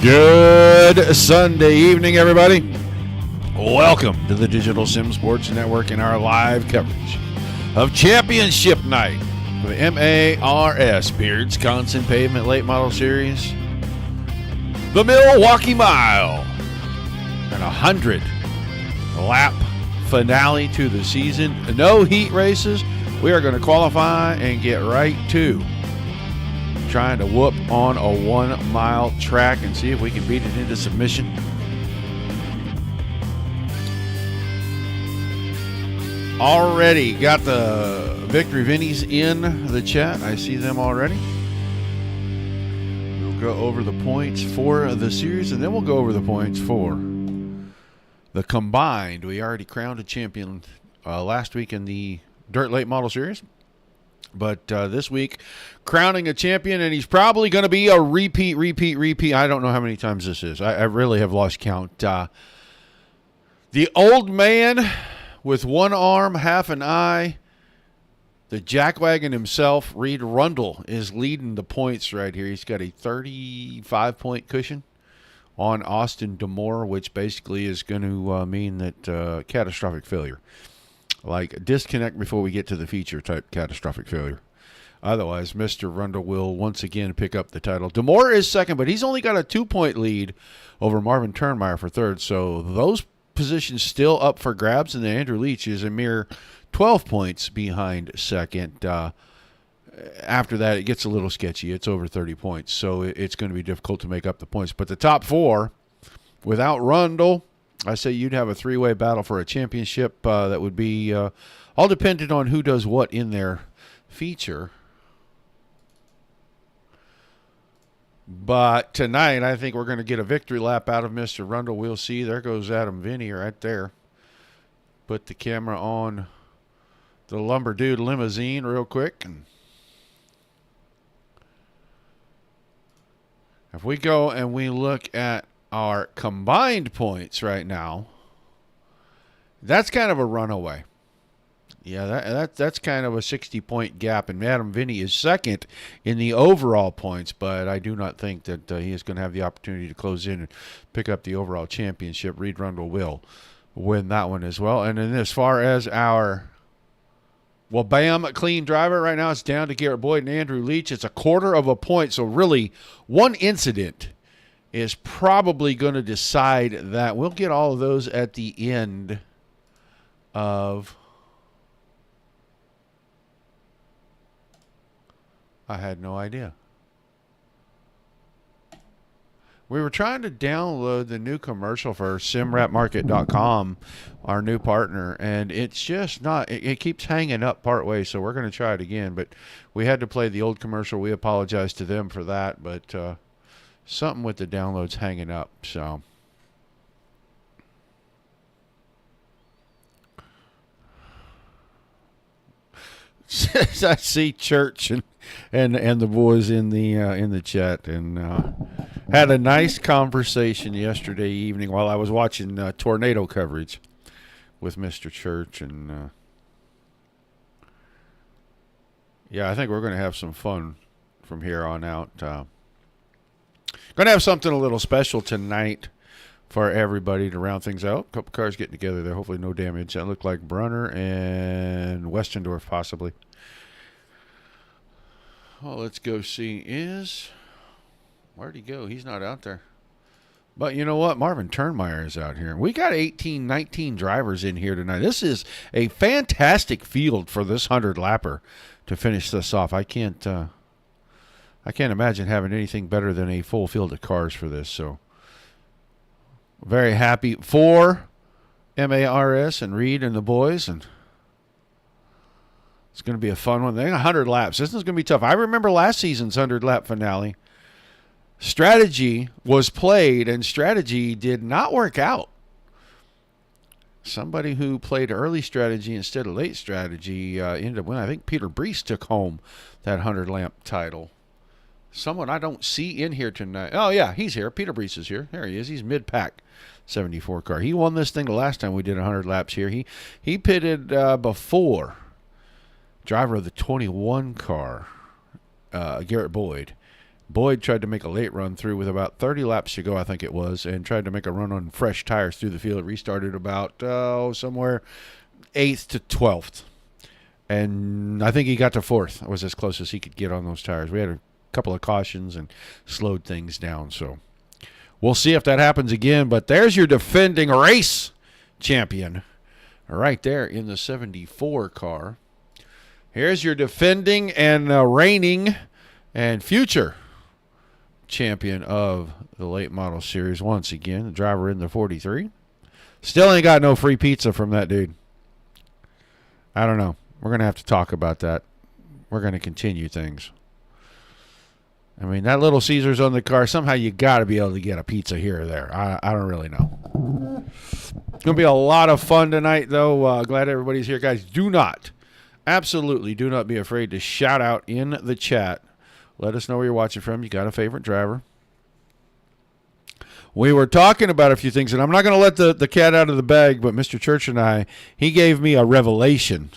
Good Sunday evening, everybody. Welcome to the Digital Sim Sports Network and our live coverage of Championship Night for the MARS Beardsconsin Pavement Late Model Series. The Milwaukee Mile and 100-lap finale to the season. No heat races. We are going to qualify and get right to trying to whoop on a 1 mile track and see if we can beat it into submission. Already got the Victory Vinnies in the chat. I see them already. We'll go over the points for the series, and then we'll go over the points for the combined. We already crowned a champion last week in the Dirt Late Model Series. But this week, crowning a champion, and he's probably going to be a repeat. I don't know how many times this is. I really have lost count. The old man with one arm, half an eye, the jackwagon himself, Reed Rundle, is leading the points right here. He's got a 35-point cushion on Austin Demore, which basically is going to mean that catastrophic failure. Like disconnect before we get to the feature type catastrophic failure. Otherwise, Mr. Rundle will once again pick up the title. Demore is second, but he's only got a 2-point lead over Marvin Turnmeyer for third. So those positions still up for grabs, and then Andrew Leach is a mere 12 points behind second. After that, it gets a little sketchy. It's over 30 points, so it's going to be difficult to make up the points. But the top four, without Rundle, I say you'd have a three-way battle for a championship that would be all dependent on who does what in their feature. But tonight, I think we're going to get a victory lap out of Mr. Rundle. We'll see. There goes Adam Vinny right there. Put the camera on the Lumber Dude limousine real quick. And if we go and we look at our combined points right now, that's kind of a runaway. Yeah, that's kind of a 60-point gap, and Adam Vinny is second in the overall points, but I do not think that he is going to have the opportunity to close in and pick up the overall championship. Reed Rundle will win that one as well. And then as far as our clean driver right now, it's down to Garrett Boyd and Andrew Leach. It's a quarter of a point, so really one incident is probably going to decide that. We'll get all of those at the end of... I had no idea. We were trying to download the new commercial for simrapmarket.com, our new partner, and it's just not, it keeps hanging up partway, so we're going to try it again. But we had to play the old commercial. We apologize to them for that, but something with the downloads hanging up, so. I see Church and the boys in the chat, and had a nice conversation yesterday evening while I was watching tornado coverage with Mr. Church, and yeah, I think we're going to have some fun from here on out. Going to have something a little special tonight for everybody to round things out. A couple cars getting together there. Hopefully no damage. That looked like Brunner and Westendorf possibly. Well, let's go see. Where'd he go? He's not out there. But you know what? Marvin Turnmeyer is out here. We got 18, 19 drivers in here tonight. This is a fantastic field for this 100-lapper to finish this off. I can't imagine having anything better than a full field of cars for this. So very happy for MARS and Reed and the boys, and it's going to be a fun one. They got 100 laps. This is going to be tough. I remember last season's 100-lap finale. Strategy was played, and strategy did not work out. Somebody who played early strategy instead of late strategy ended up winning. I think Peter Brees took home that 100-lap title. Someone I don't see in here tonight. Oh, yeah, he's here. Peter Brees is here. There he is. He's mid-pack 74 car. He won this thing the last time we did 100 laps here. He pitted before driver of the 21 car, Garrett Boyd. Boyd tried to make a late run through with about 30 laps to go, I think it was, and tried to make a run on fresh tires through the field. It restarted about somewhere 8th to 12th. And I think he got to 4th. It was as close as he could get on those tires. We had a couple of cautions and slowed things down. So we'll see if that happens again. But there's your defending race champion right there in the 74 car. Here's your defending and reigning and future champion of the late model series once again. The driver in the 43. Still ain't got no free pizza from that dude. I don't know. We're going to have to talk about that. We're going to continue things. I mean, that Little Caesars on the car, somehow you got to be able to get a pizza here or there. I don't really know. It's going to be a lot of fun tonight, though. Glad everybody's here. Guys, absolutely do not be afraid to shout out in the chat. Let us know where you're watching from. You got a favorite driver. We were talking about a few things, and I'm not going to let the cat out of the bag, but Mr. Church and he gave me a revelation.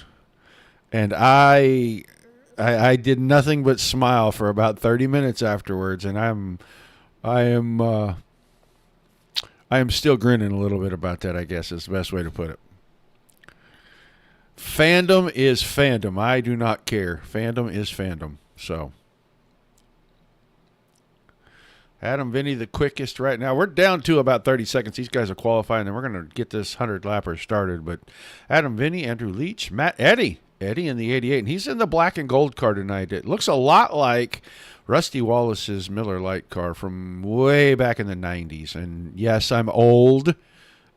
And I did nothing but smile for about 30 minutes afterwards, and I am still grinning a little bit about that, I guess is the best way to put it. Fandom is fandom. I do not care. Fandom is fandom. So, Adam Vinny, the quickest right now. We're down to about 30 seconds. These guys are qualifying, and we're going to get this 100-lapper started. But Adam Vinny, Andrew Leach, Matt Eddy in the 88, and he's in the black and gold car tonight. It looks a lot like Rusty Wallace's Miller Lite car from way back in the 90s. And yes, I'm old,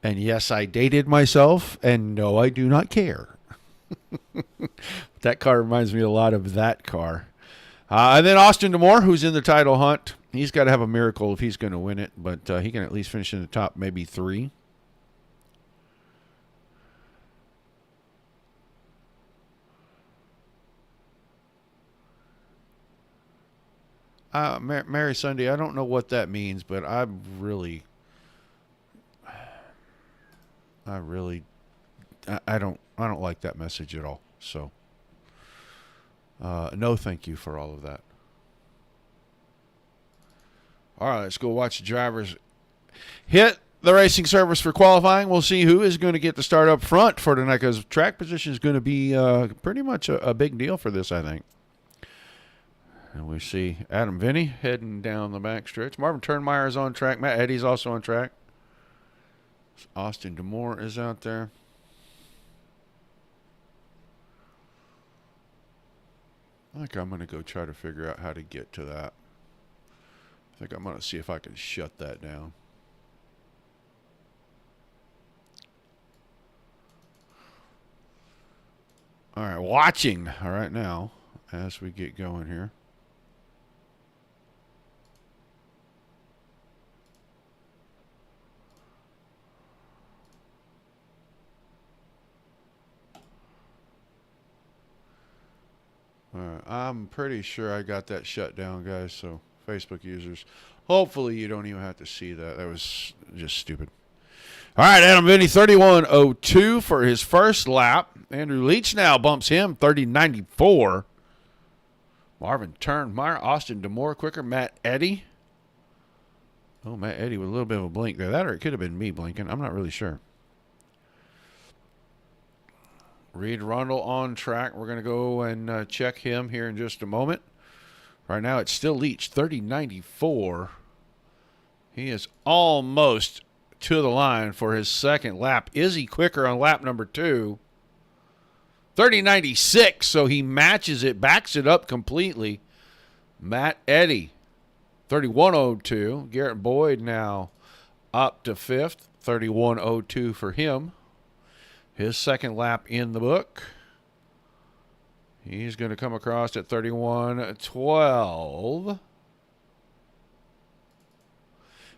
and yes, I dated myself, and no, I do not care. That car reminds me a lot of that car. And then Austin D'Amore, who's in the title hunt. He's got to have a miracle if he's going to win it, but he can at least finish in the top maybe 3. Mary Sunday, I don't know what that means, but I don't like that message at all. So, no thank you for all of that. All right, let's go watch the drivers hit the racing service for qualifying. We'll see who is going to get the start up front for tonight, because track position is going to be pretty much a big deal for this, I think. And we see Adam Vinny heading down the back stretch. Marvin Turnmeyer is on track. Matt Eddy's also on track. Austin D'Amore is out there. I think I'm going to go try to figure out how to get to that. I think I'm going to see if I can shut that down. All right, watching all right now as we get going here. All right, I'm pretty sure I got that shut down, guys, so Facebook users, hopefully you don't even have to see that. That was just stupid. All right, Adam Vinny, 31.02 for his first lap. Andrew Leach now bumps him, 30.94. Marvin Turnmeyer, Austin D'Amore quicker. Matt Eddy. Oh, Matt Eddy with a little bit of a blink there. That or it could have been me blinking. I'm not really sure. Reed Rundle on track. We're going to go and check him here in just a moment. Right now it's still Leach, 30.94. He is almost to the line for his second lap. Is he quicker on lap number 2? 30.96, so he matches it, backs it up completely. Matt Eddy, 31.02. Garrett Boyd now up to 5th, 31.02 for him. His second lap in the book. He's going to come across at 31.12.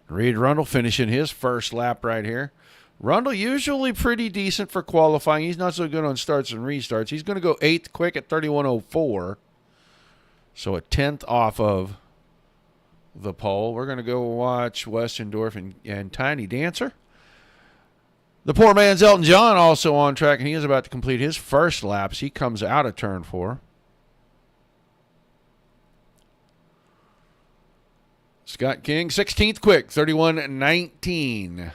Reed Rundle finishing his first lap right here. Rundle usually pretty decent for qualifying. He's not so good on starts and restarts. He's going to go 8th quick at 31.04. So a 10th off of the pole. We're going to go watch Westendorf and Tiny Dancer. The poor man's Elton John also on track, and he is about to complete his first laps. He comes out of turn 4. Scott King, 16th quick, 31-19.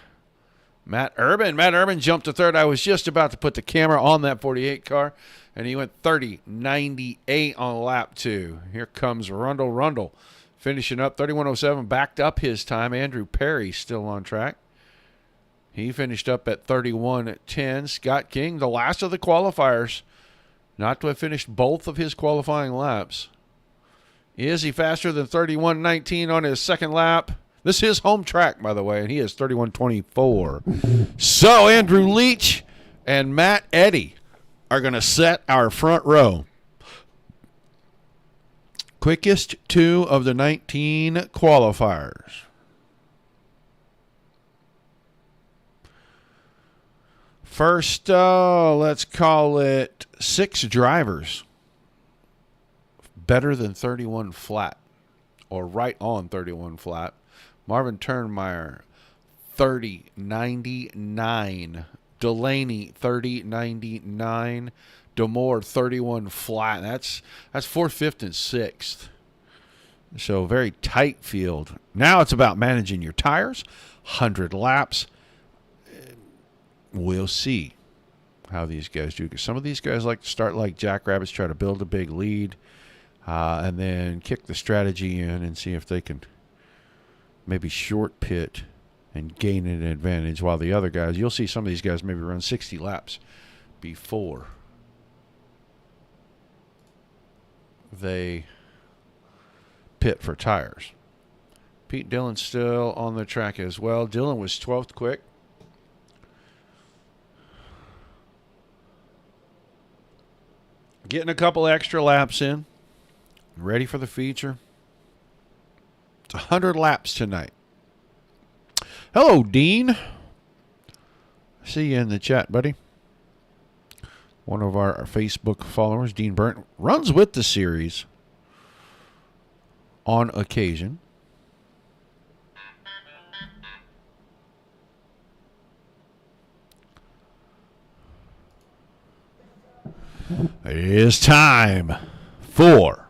Matt Urban jumped to third. I was just about to put the camera on that 48 car, and he went 30-98 on lap 2. Here comes Rundle. Finishing up 31:07, backed up his time. Andrew Perry still on track. He finished up at 31:10. Scott King, the last of the qualifiers, not to have finished both of his qualifying laps. Is he faster than 31:19 on his second lap? This is his home track, by the way, and he is 31:24. So Andrew Leach and Matt Eddy are going to set our front row. Quickest 2 of the 19 qualifiers. First, let's call it 6 drivers. Better than 31 flat, or right on 31 flat. Marvin Turnmeyer, 30-99. Delaney, 30-99. Demore, 31 flat. That's 4th, 5th, and 6th. So very tight field. Now it's about managing your tires. 100 laps. We'll see how these guys do. Because some of these guys like to start like jackrabbits, try to build a big lead, and then kick the strategy in and see if they can maybe short pit and gain an advantage. While the other guys, you'll see some of these guys maybe run 60 laps before they pit for tires. Pete Dillon's still on the track as well. Dillon was 12th quick. Getting a couple extra laps in. Ready for the feature. It's 100 laps tonight. Hello, Dean. See you in the chat, buddy. One of our Facebook followers, Dean Burnt, runs with the series on occasion. It is time for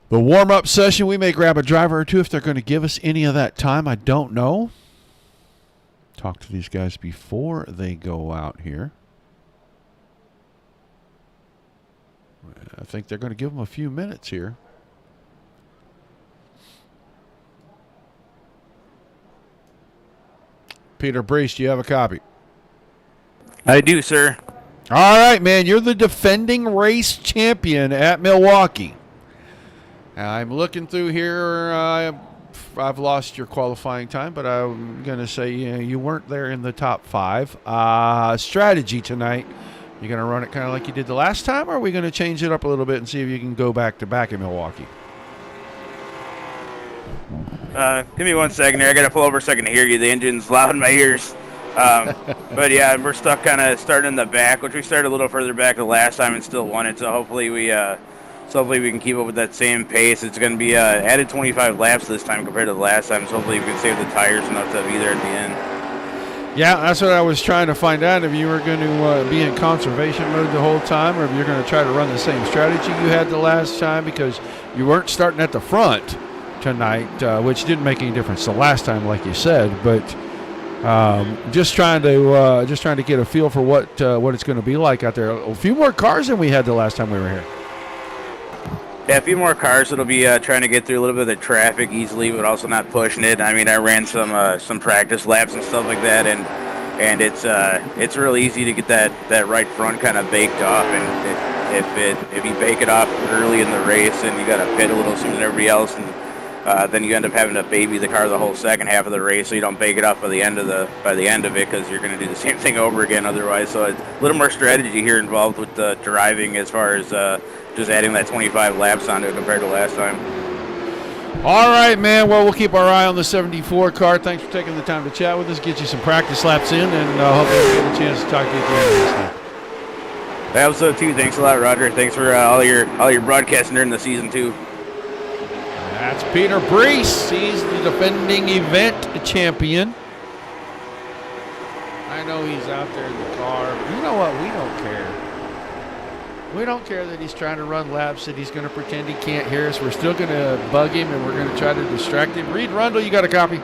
the warm-up session. We may grab a driver or two if they're going to give us any of that time. I don't know. Talk to these guys before they go out here. I think they're going to give them a few minutes here. Peter Brees, do you have a copy? I do, sir. All right, man. You're the defending race champion at Milwaukee. I'm looking through here. I've lost your qualifying time, but I'm going to say you weren't there in the top 5. Strategy tonight. You going to run it kind of like you did the last time, or are we going to change it up a little bit and see if you can go back-to-back in Milwaukee? Give me 1 second here. I got to pull over a second to hear you. The engine's loud in my ears. But yeah, we're stuck kind of starting in the back, which we started a little further back the last time and still won it. So hopefully we can keep up with that same pace. It's going to be added 25 laps this time compared to the last time. So hopefully we can save the tires enough to be there at the end. Yeah, that's what I was trying to find out, if you were going to be in conservation mode the whole time, or if you're going to try to run the same strategy you had the last time, because you weren't starting at the front tonight, which didn't make any difference the last time, like you said. But just trying to get a feel for what it's going to be like out there. A few more cars than we had the last time we were here. Yeah, a few more cars. It'll be trying to get through a little bit of the traffic easily, but also not pushing it. I mean, I ran some practice laps and stuff like that, and it's real easy to get that right front kind of baked off. And if you bake it off early in the race, and you got to pit a little sooner than everybody else, and then you end up having to baby the car the whole second half of the race, so you don't bake it off by the end of it, because you're going to do the same thing over again otherwise. So a little more strategy here involved with the driving, as far as just adding that 25 laps onto it compared to last time. All right, man. Well, we'll keep our eye on the 74 car. Thanks for taking the time to chat with us, get you some practice laps in, and hopefully we'll get a chance to talk to you at the end of this time. That was so too. Thanks a lot, Roger. Thanks for all your broadcasting during the season too. That's Peter Brees. He's the defending event champion. I know he's out there in the car, but you know what? We don't care. We don't care that he's trying to run laps, that he's going to pretend he can't hear us. We're still going to bug him, and we're going to try to distract him. Reed Rundle, you got a copy?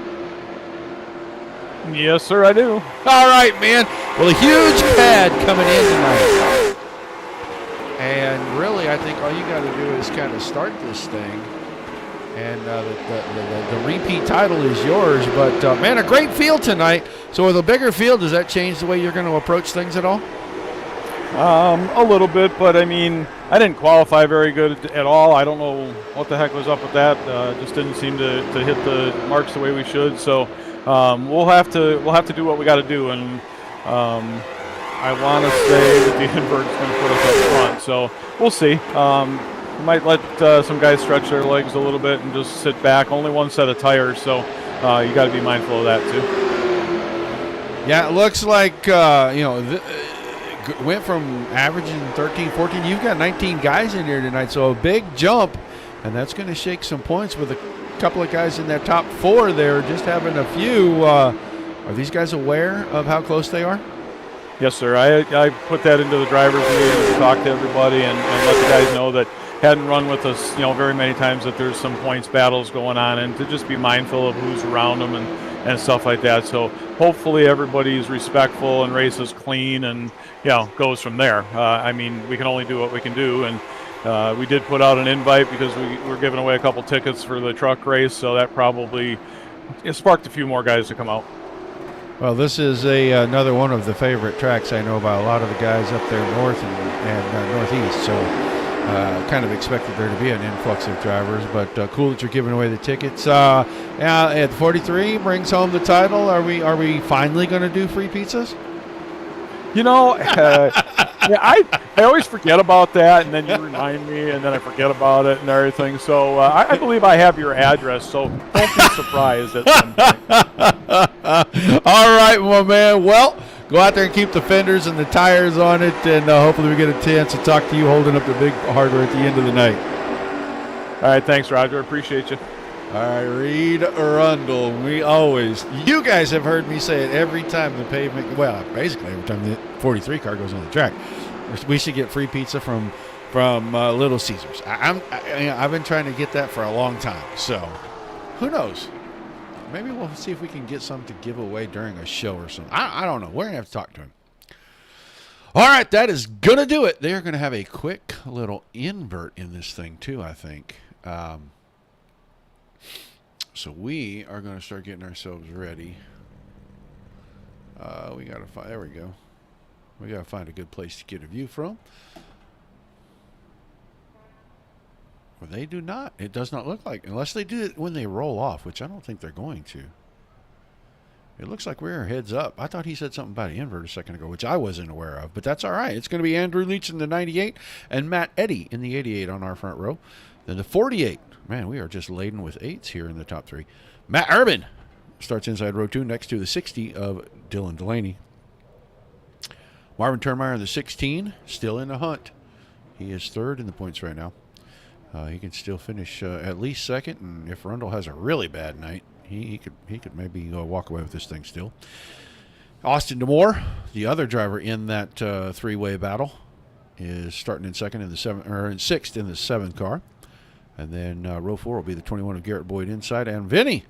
Yes, sir, I do. All right, man. Well, a huge pad coming in tonight. And really, I think all you got to do is kind of start this thing. And the repeat title is yours. But, man, a great field tonight. So with a bigger field, does that change the way you're going to approach things at all? A little bit, but I mean, I didn't qualify very good at all. I don't know what the heck was up with that. Just didn't seem to hit the marks the way we should. So we'll have to do what we got to do. And I want to say that the invert's going to put us up front. So we'll see. We might let some guys stretch their legs a little bit and just sit back. Only one set of tires, so you got to be mindful of that too. Yeah, it looks like went from averaging 13, 14. You've got 19 guys in here tonight, so a big jump, and that's going to shake some points with a couple of guys in that top 4 there, just having a few. Are these guys aware of how close they are? Yes, sir. I put that into the driver's meeting to talk to everybody and let the guys know that hadn't run with us, very many times, that there's some points battles going on, and to just be mindful of who's around them and stuff like that. So hopefully everybody's respectful and races clean and, goes from there. I mean, we can only do what we can do. And we did put out an invite because we were giving away a couple tickets for the truck race. So that probably sparked a few more guys to come out. Well, this is another one of the favorite tracks I know by a lot of the guys up there north and northeast. So kind of expected there to be an influx of drivers, but cool that you're giving away the tickets. At 43 brings home the title. Are we finally going to do free pizzas? I always forget about that, and then you remind me, and then I forget about it and everything. So I believe I have your address, so don't be surprised at some point. All right, my man. Well, go out there and keep the fenders and the tires on it, and hopefully we get a chance to talk to you holding up the big hardware at the end of the night. All right, thanks, Roger. Appreciate you. All right, Reed Rundle. You guys have heard me say it every time the pavement, well, basically every time the 43 car goes on the track. We should get free pizza from Little Caesars. I've been trying to get that for a long time, so who knows? Maybe we'll see if we can get some to give away during a show or something. I don't know. We're going to have to talk to him. All right, that is going to do it. They're going to have a quick little invert in this thing, too, I think. So we are going to start getting ourselves ready. We got to find, there we go. We got to find a good place to get a view from. Well, they do not. It does not look like, unless they do it when they roll off, which I don't think they're going to. It looks like we're heads up. I thought he said something about an invert a second ago, which I wasn't aware of, but that's all right. It's going to be Andrew Leach in the 98 and Matt Eddy in the 88 on our front row. Then the 48. Man, we are just laden with 8s here in the top 3. Matt Urban starts inside row 2 next to the 60 of Dylan Delaney. Marvin Turnmeyer in the 16, still in the hunt. He is 3rd in the points right now. He can still finish at least 2nd, and if Rundle has a really bad night, he could maybe walk away with this thing still. Austin DeMore, the other driver in that 3-way battle, is starting in 2nd in the 7th, or in 6th in the 7th car. And then row 4 will be the 21 of Garrett Boyd inside. And Vinny,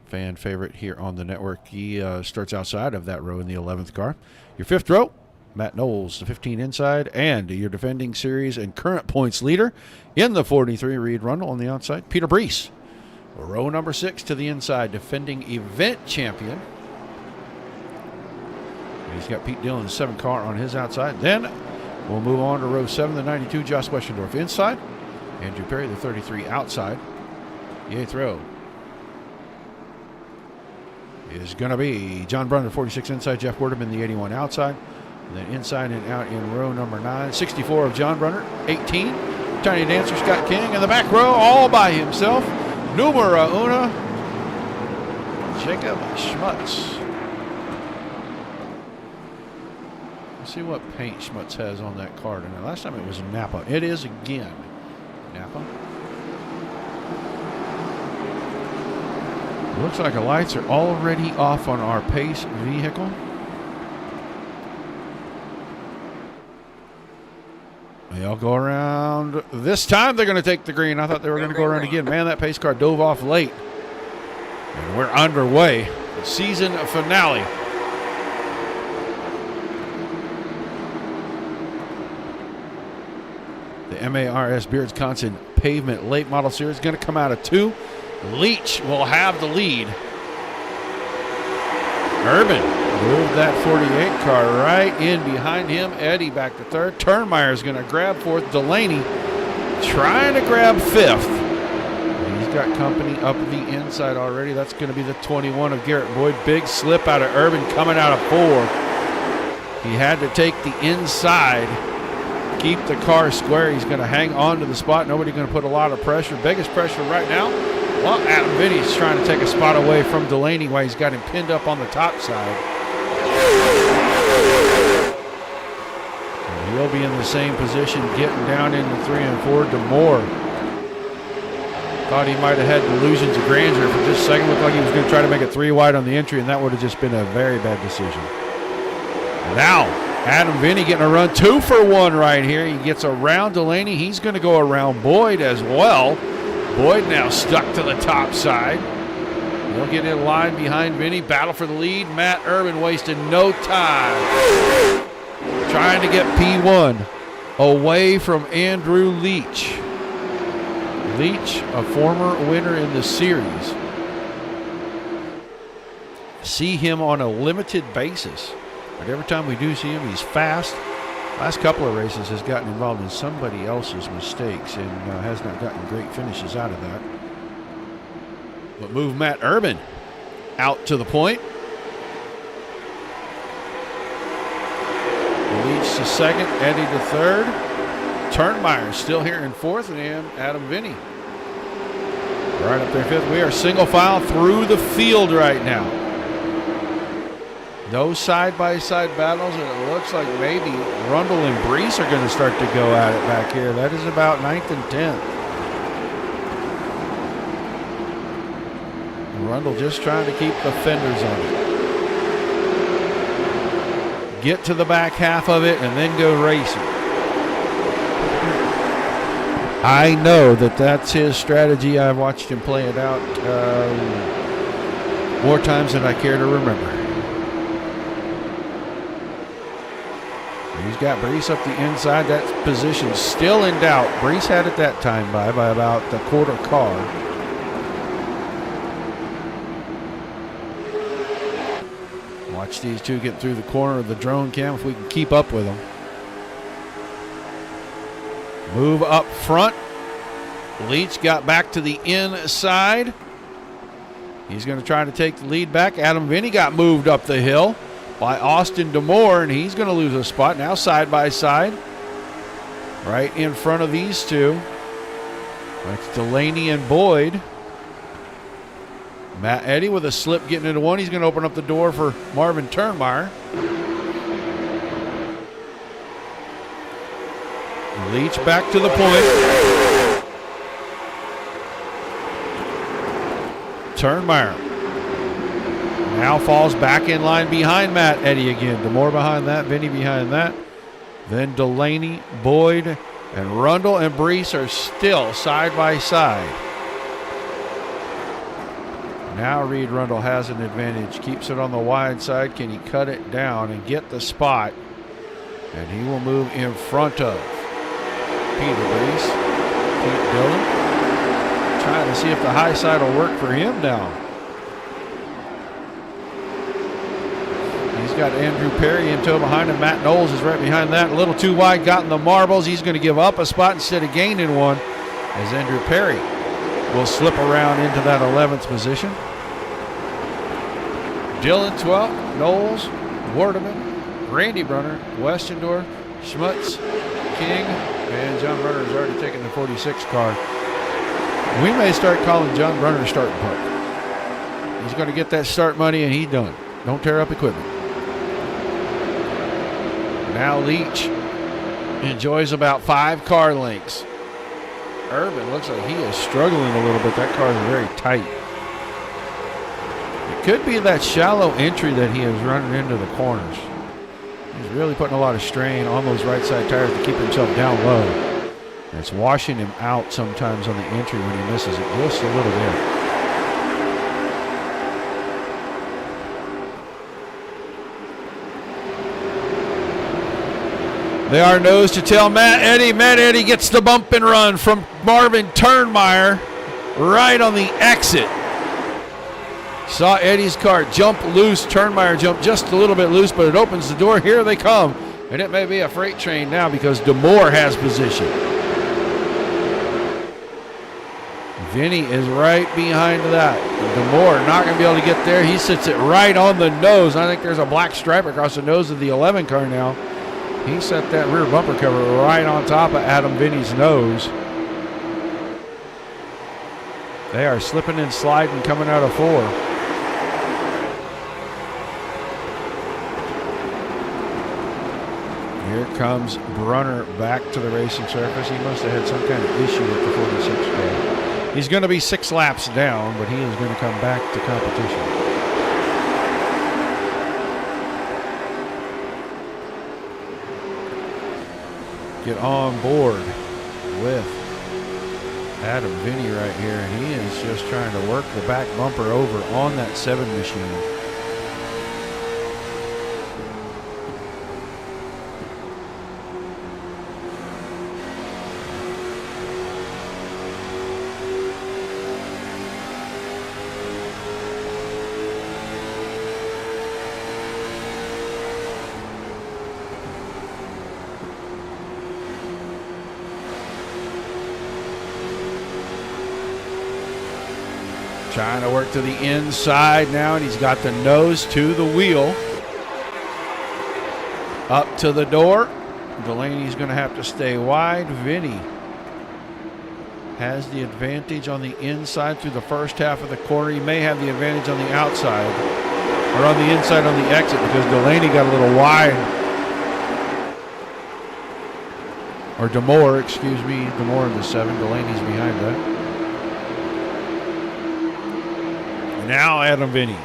fan favorite here on the network, he starts outside of that row in the 11th car. Your 5th row, Matt Knowles, the 15 inside. And your defending series and current points leader in the 43, Reed Rundle on the outside. Peter Brees, row number 6 to the inside, defending event champion. And he's got Pete Dillon's 7 car on his outside. Then we'll move on to row 7, the 92, Josh Weschendorf inside. Andrew Perry, the 33, outside. The 8th row is going to be John Brunner, 46 inside, Jeff Werdeman, the 81, outside. And then inside and out in row number 9, 64 of John Brunner, 18. Tiny Dancer, Scott King, in the back row, all by himself. Numero uno, Jacob Schmutz. Let's see what paint Schmutz has on that car tonight. Last time it was Napa. It is again. Napa. Looks like the lights are already off on our pace vehicle. They'll go around. This time they're going to take the green. I thought they were going to go around again. Man, that pace car dove off late. And we're underway. The season finale. The MARS Beardsconsin Pavement Late Model Series is going to come out of 2. Leach will have the lead. Urban moved that 48 car right in behind him. Eddie back to 3rd. Turnmeyer is going to grab 4th. Delaney trying to grab 5th. He's got company up the inside already. That's going to be the 21 of Garrett Boyd. Big slip out of Urban coming out of 4. He had to take the inside, keep the car square. He's going to hang on to the spot. Nobody going to put a lot of pressure. Biggest pressure right now. Well, Adam Vinny's trying to take a spot away from Delaney while he's got him pinned up on the top side. And he'll be in the same position, getting down into 3 and 4. DeMoore thought he might have had delusions of grandeur for just a second. Looked like he was going to try to make it 3 wide on the entry, and that would have just been a very bad decision. Now, Adam Vinny getting a run 2 for 1 right here. He gets around Delaney. He's going to go around Boyd as well. Boyd now stuck to the top side. He'll get in line behind Vinny. Battle for the lead. Matt Urban wasting no time trying to get P1 away from Andrew Leach. Leach, a former winner in the series. See him on a limited basis. But every time we do see him, he's fast. Last couple of races has gotten involved in somebody else's mistakes and has not gotten great finishes out of that. But move Matt Urban out to the point. Leach to 2nd, Eddie to 3rd. Turnmeyer still here in 4th, and Adam Vinny right up there 5th. We are single file through the field right now. No side-by-side battles, and it looks like maybe Rundle and Brees are going to start to go at it back here. That is about 9th and 10th. Rundle just trying to keep the fenders on it. Get to the back half of it and then go racing. I know that that's his strategy. I've watched him play it out more times than I care to remember. He's got Brees up the inside. That position's still in doubt. Brees had it that time by about the quarter car. Watch these two get through the corner of the drone cam if we can keep up with them. Move up front. Leach got back to the inside. He's going to try to take the lead back. Adam Vinny got moved up the hill by Austin DeMoore, and he's going to lose a spot. Now side by side, right in front of these two. That's Delaney and Boyd. Matt Eddy with a slip getting into 1. He's going to open up the door for Marvin Turnmeyer. Leach back to the point. Turnmeyer now falls back in line behind Matt Eddy again. DeMoore behind that, Vinny behind that. Then Delaney, Boyd, and Rundle and Brees are still side by side. Now Reed Rundle has an advantage. Keeps it on the wide side. Can he cut it down and get the spot? And he will move in front of Peter Brees. Pete Dillon. Trying to see if the high side will work for him now. He's got Andrew Perry in tow behind him. Matt Knowles is right behind that. A little too wide, got in the marbles. He's going to give up a spot instead of gaining one as Andrew Perry will slip around into that 11th position. Dillon 12th, Knowles, Wardeman, Randy Brunner, Westendorf, Schmutz, King, and John Brunner has already taken the 46 car. We may start calling John Brunner starting park. He's going to get that start money and he's done. Don't tear up equipment. Now Leach enjoys about 5 car lengths. Urban looks like he is struggling a little bit. That car is very tight. It could be that shallow entry that he is running into the corners. He's really putting a lot of strain on those right side tires to keep himself down low. And it's washing him out sometimes on the entry when he misses it just a little bit. They are nose to tail. Matt Eddy. Matt Eddy gets the bump and run from Marvin Turnmeyer right on the exit. Saw Eddie's car jump loose. Turnmeyer jumped just a little bit loose, but it opens the door. Here they come. And it may be a freight train now because DeMoore has position. Vinny is right behind that. DeMoore not going to be able to get there. He sits it right on the nose. I think there's a black stripe across the nose of the 11 car now. He set that rear bumper cover right on top of Adam Vinny's nose. They are slipping and sliding coming out of 4. Here comes Brunner back to the racing surface. He must have had some kind of issue with the 46 car. He's going to be 6 laps down, but he is going to come back to competition. Get on board with Adam Vinny right here, and he is just trying to work the back bumper over on that 7 machine. Trying to work to the inside now, and he's got the nose to the wheel. Up to the door. Delaney's going to have to stay wide. Vinny has the advantage on the inside through the first half of the quarter. He may have the advantage on the outside, or on the inside on the exit, because Delaney got a little wide. Or DeMoore, excuse me. DeMoore in the 7. Delaney's behind that. Now Adam Vinny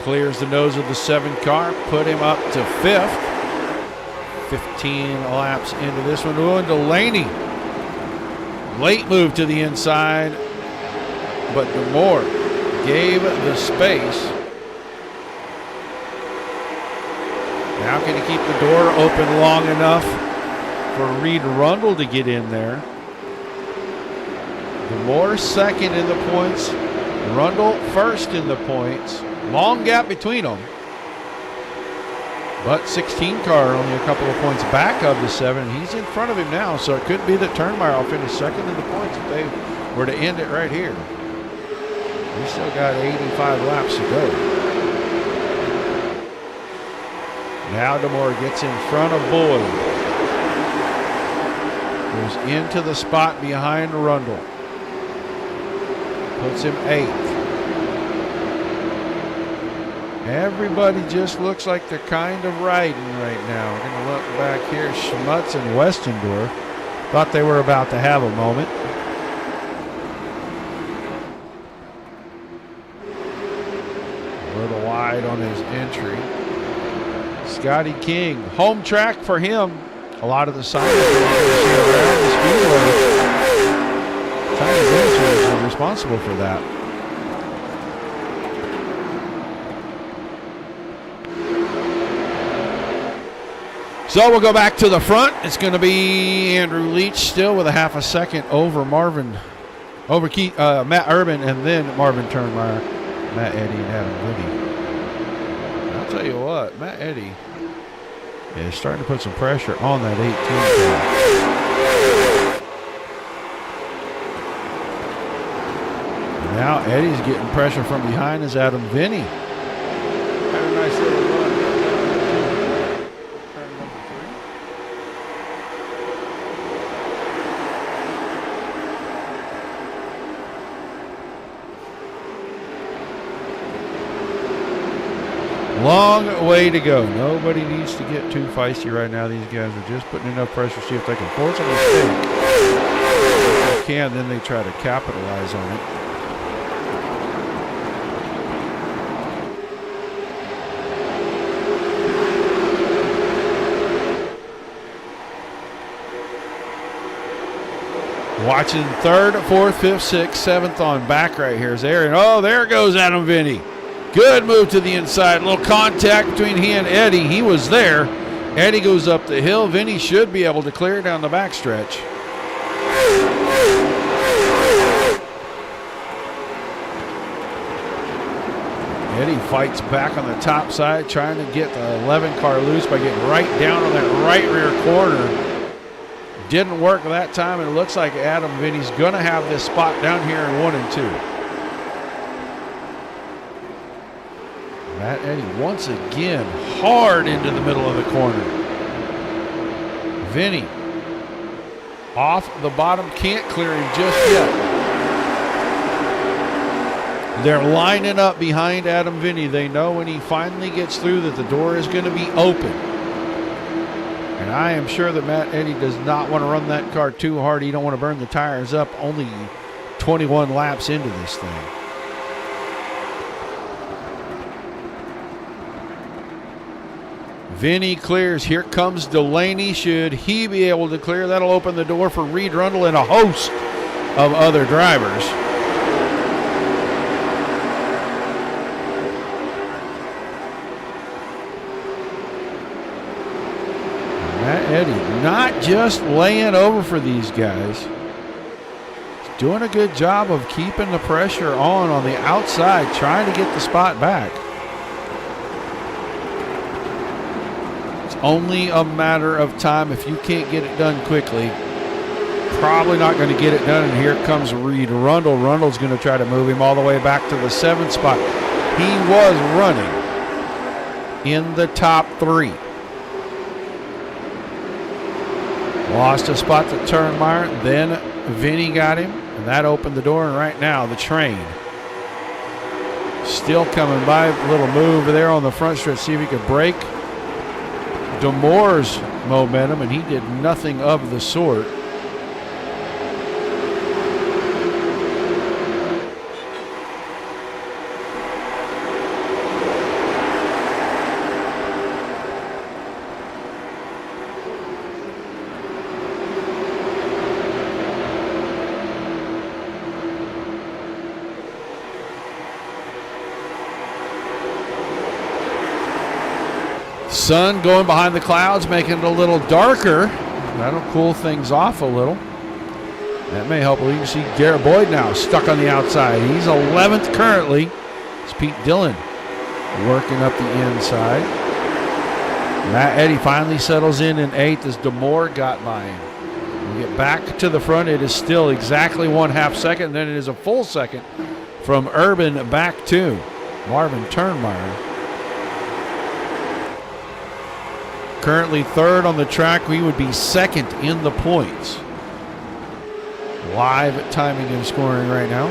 clears the nose of the 7 car, put him up to 5th. 15 laps into this one. Ooh, and Delaney, late move to the inside, but DeMoore gave the space. Now can he keep the door open long enough for Reed Rundle to get in there? DeMoore second in the points. Rundle first in the points. Long gap between them. But 16 car only a couple of points back of the 7. He's in front of him now, so it could be that Turnmeyer will finish second in the points if they were to end it right here. We still got 85 laps to go. Now DeMoore gets in front of Boyd. Goes into the spot behind Rundle. Puts him 8th. Everybody just looks like they're kind of riding right now. We're going to look back here. Schmutz and Westendorf thought they were about to have a moment. A little wide on his entry. Scotty King, home track for him. A lot of the signs around the speedway. Tiny Ventures are responsible for that. So we'll go back to the front. It's going to be Andrew Leach still with a half a second over Matt Urban, and then Marvin Turnmeyer, Matt Eddy, and Adam Vinny. I'll tell you what, Matt Eddy is starting to put some pressure on that 18 car. Now Eddie's getting pressure from behind as Adam Vinny. Had a nice little run. Turn number 3. Long way to go. Nobody needs to get too feisty right now. These guys are just putting enough pressure to see if they can force a mistake. If they can, then they try to capitalize on it. Watching third, fourth, fifth, sixth, seventh on back right here is Aaron. Oh, there goes Adam Vinny. Good move to the inside. A little contact between he and Eddie. He was there. Eddie goes up the hill. Vinny should be able to clear down the backstretch. Eddie fights back on the top side, trying to get the 11 car loose by getting right down on that right rear corner. Didn't work that time, and it looks like Adam Vinny's going to have this spot down here in 1 and 2. Matt Eddie once again hard into the middle of the corner. Vinny off the bottom, can't clear him just yet. They're lining up behind Adam Vinny. They know when he finally gets through that the door is going to be open. And I am sure that Matt Eddie does not want to run that car too hard. He don't want to burn the tires up. Only 21 laps into this thing. Vinny clears. Here comes Delaney. Should he be able to clear? That'll open the door for Reed Rundle and a host of other drivers. Matt Eddie not just laying over for these guys. He's doing a good job of keeping the pressure on the outside, trying to get the spot back. It's only a matter of time. If you can't get it done quickly, probably not going to get it done. And here comes Reed Rundle. Rundle's going to try to move him all the way back to the 7th spot. He was running in the top 3. Lost a spot to Turnmeyer, then Vinny got him, and that opened the door, and right now the train still coming by. A little move there on the front stretch, see if he could break Demore's momentum, and he did nothing of the sort. Sun going behind the clouds, making it a little darker. That'll cool things off a little. That may help. You can see Garrett Boyd now stuck on the outside. He's 11th currently. It's Pete Dillon working up the inside. Matt Eddie finally settles in 8th as Demore got by him. We get back to the front. It is still exactly 1/2 second. Then it is a full second from Urban back to Marvin Turnmeyer. Currently 3rd on the track. We would be 2nd in the points. Live timing and scoring right now.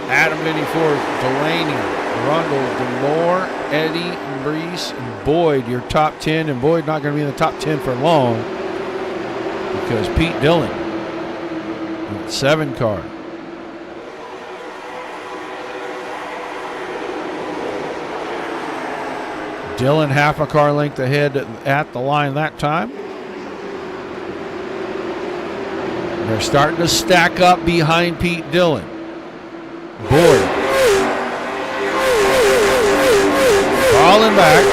Adam Vinny 4th, Delaney, Rundle, Demore, Eddie, Brees, and Boyd, your top 10. And Boyd not going to be in the top 10 for long because Pete Dillon, 7 car. Dillon half a car length ahead at the line that time. They're starting to stack up behind Pete Dillon. Boyd falling back,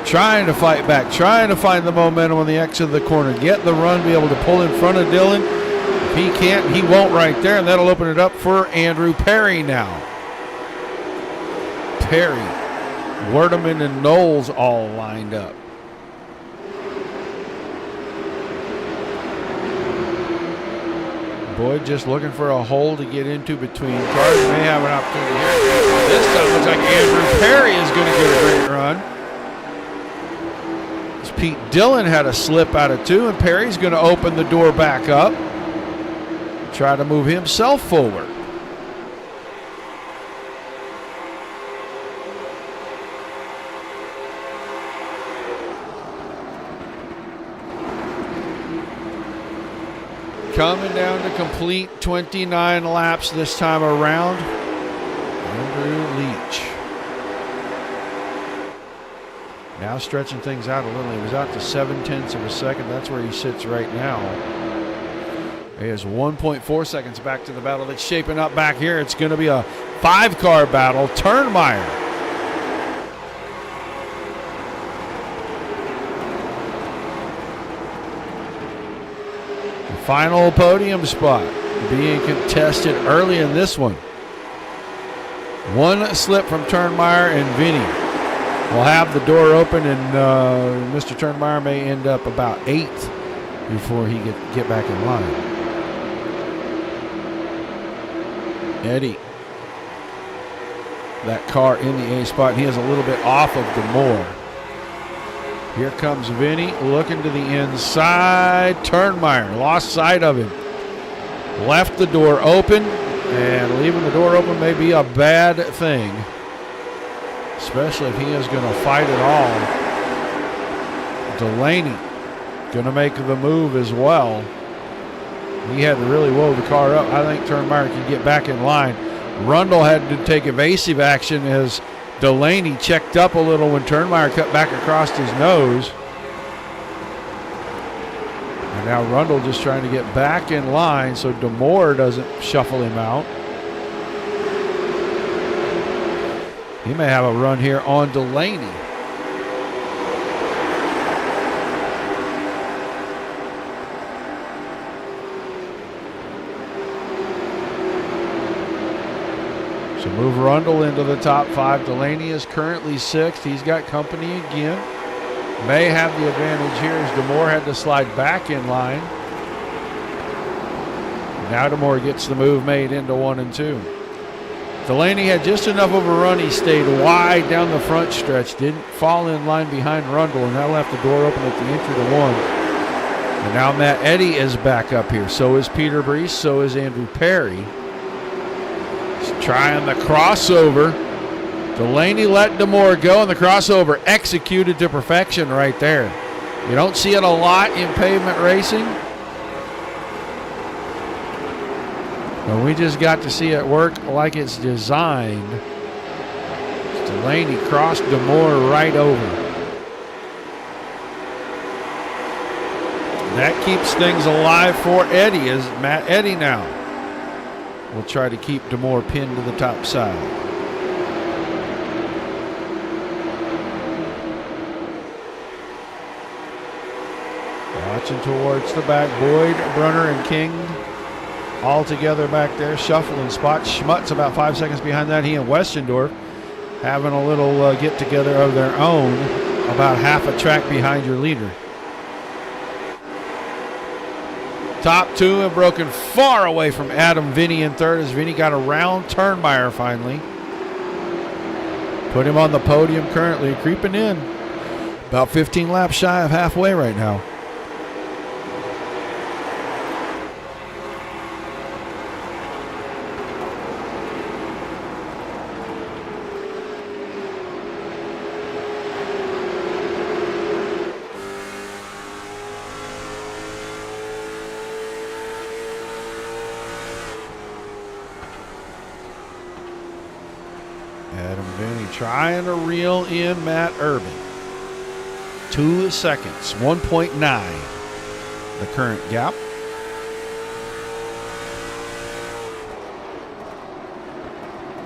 trying to fight back, trying to find the momentum on the exit of the corner, get the run, be able to pull in front of Dillon. If he can't, he won't right there, and that'll open it up for Andrew Perry now. Perry, Werdeman, and Knowles all lined up. Boyd just looking for a hole to get into between cars. May have an opportunity here. This time looks like Andrew Perry is going to get a great run. As Pete Dillon had a slip out of 2, and Perry's going to open the door back up. Try to move himself forward. Coming down to complete 29 laps this time around, Andrew Leach. Now stretching things out a little. He was out to 0.7 of a second. That's where he sits right now. He has 1.4 seconds back to the battle that's shaping up back here. It's going to be a 5-car battle. Turnmeyer. The final podium spot being contested early in this one. One slip from Turnmeyer and Vinny will have the door open, and Mr. Turnmeyer may end up about 8th before he get back in line. Eddie, that car in the A spot. He is a little bit off of Demore. Here comes Vinny looking to the inside. Turnmeyer lost sight of him. Left the door open, and leaving the door open may be a bad thing, especially if he is going to fight it all. Delaney going to make the move as well. He had to really whoa the car up. I think Turnmeyer can get back in line. Rundle had to take evasive action as Delaney checked up a little when Turnmeyer cut back across his nose. And now Rundle just trying to get back in line so Demore doesn't shuffle him out. He may have a run here on Delaney. So move Rundle into the top 5. Delaney is currently 6th. He's got company again. May have the advantage here as Demore had to slide back in line. Now Demore gets the move made into 1 and 2. Delaney had just enough of a run. He stayed wide down the front stretch, didn't fall in line behind Rundle, and that left the door open at the entry to 1. And now Matt Eddy is back up here. So is Peter Brees. So is Andrew Perry. He's trying the crossover. Delaney let Demore go, and the crossover executed to perfection right there. You don't see it a lot in pavement racing, but we just got to see it work like it's designed. Delaney crossed Demore right over. That keeps things alive for Eddie, as Matt Eddy now will try to keep Demore pinned to the top side. Watching towards the back, Boyd, Brunner, and King all together back there, shuffling spots. Schmutz about 5 seconds behind that. He and Westendorf having a little get-together of their own, about half a track behind your leader. Top 2 have broken far away from Adam. Vinny in 3rd as Vinny got around Turnmeyer finally. Put him on the podium currently, creeping in. About 15 laps shy of halfway right now. Adam Vinny trying to reel in Matt Urban. 2 seconds, 1.9 the current gap.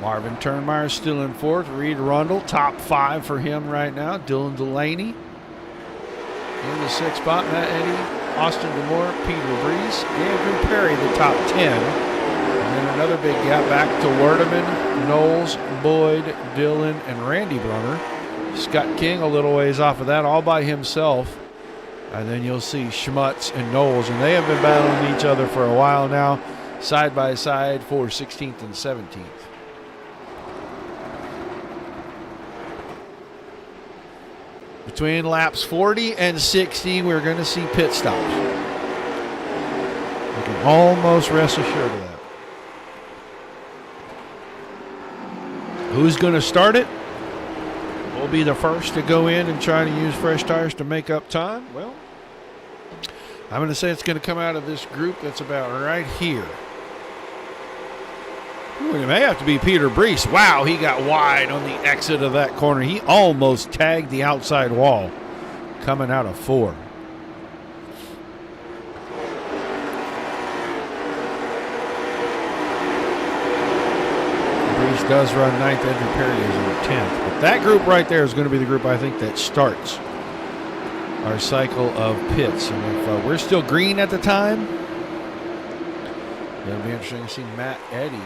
Marvin Turnmeyer still in 4th. Reed Rundle, top 5 for him right now. Dylan Delaney in the 6th spot. Matt Eddy, Austin Demore, Peter Brees, Andrew Perry, the top 10. And then another big gap back to Werdeman, Knowles, Boyd, Dillon, and Randy Brunner. Scott King a little ways off of that all by himself. And then you'll see Schmutz and Knowles, and they have been battling each other for a while now, side by side for 16th and 17th. Between laps 40 and 60, we're going to see pit stops. You can almost rest assured of that. Who's going to start it? We'll be the first to go in and try to use fresh tires to make up time. Well, I'm going to say it's going to come out of this group that's about right here. Ooh, it may have to be Peter Brees. Wow, he got wide on the exit of that corner. He almost tagged the outside wall coming out of 4. Brees does run 9th. Andrew Perry is in 10th. But that group right there is going to be the group I think that starts our cycle of pits. And if we're still green at the time, it'll be interesting to see Matt Eddy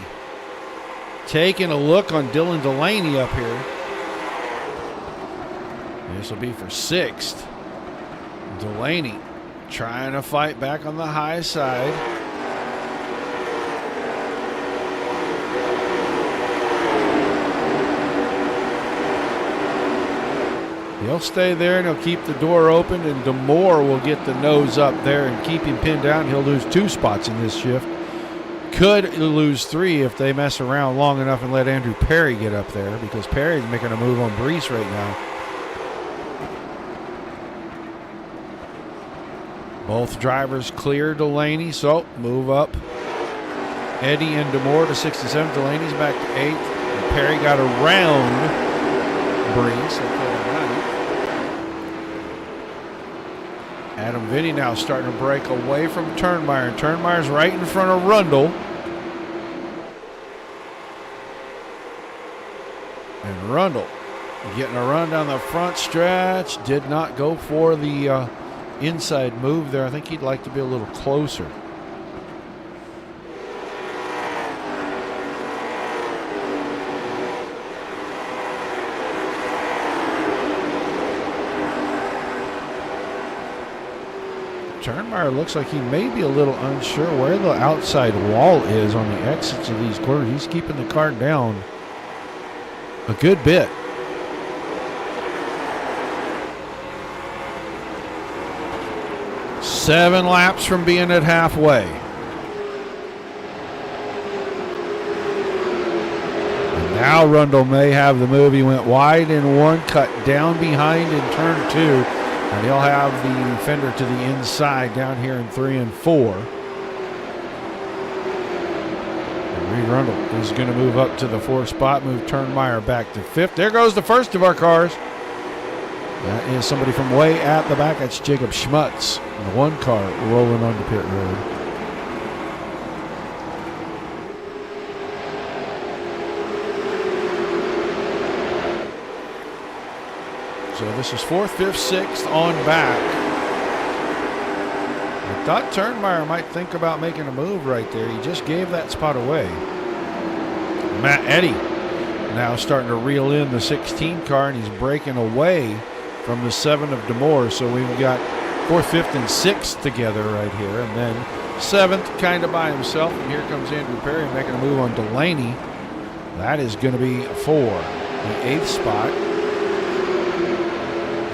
taking a look on Dylan Delaney up here. This will be for 6th. Delaney trying to fight back on the high side. He'll stay there and he'll keep the door open, and DeMoore will get the nose up there and keep him pinned down. He'll lose 2 spots in this shift. Could lose 3 if they mess around long enough and let Andrew Perry get up there, because Perry's making a move on Brees right now. Both drivers clear Delaney, so move up. Eddy and DeMoore to 6 and 7. Delaney's back to 8th. And Perry got around Brees. Adam Vinny now starting to break away from Turnmeyer. And Turnmeyer's right in front of Rundle. And Rundle getting a run down the front stretch. Did not go for the inside move there. I think he'd like to be a little closer. Turnmeyer looks like he may be a little unsure where the outside wall is on the exits of these corners. He's keeping the car down a good bit. Seven laps from being at halfway. And now Rundle may have the move. He went wide in 1, cut down behind in turn 2. And he'll have the fender to the inside down here in 3 and 4. And Reed Rundle is going to move up to the 4th spot, move Turnmeyer back to 5th. There goes the first of our cars. That is somebody from way at the back. That's Jacob Schmutz. And the 1 car rolling onto pit road. So this is 4th, 5th, 6th on back. I thought Turnmeyer might think about making a move right there. He just gave that spot away. Matt Eddy now starting to reel in the 16 car, and he's breaking away from the 7 of DeMoore. So we've got 4th, 5th, and 6th together right here. And then 7th kind of by himself. And here comes Andrew Perry making a move on Delaney. That is going to be for the 8th spot.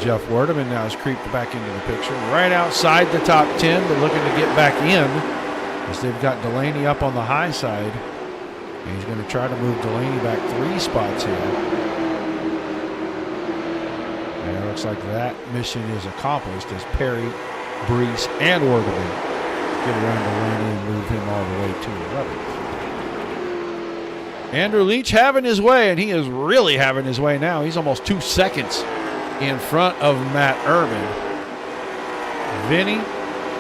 Jeff Werdeman now has creeped back into the picture. Right outside the top 10, but looking to get back in as they've got Delaney up on the high side. And he's going to try to move Delaney back 3 spots here. And it looks like that mission is accomplished as Perry, Brees, and Werdeman get around Delaney and move him all the way to 11th. Andrew Leach having his way, and he is really having his way now. He's almost 2 seconds in front of Matt Urban. Vinny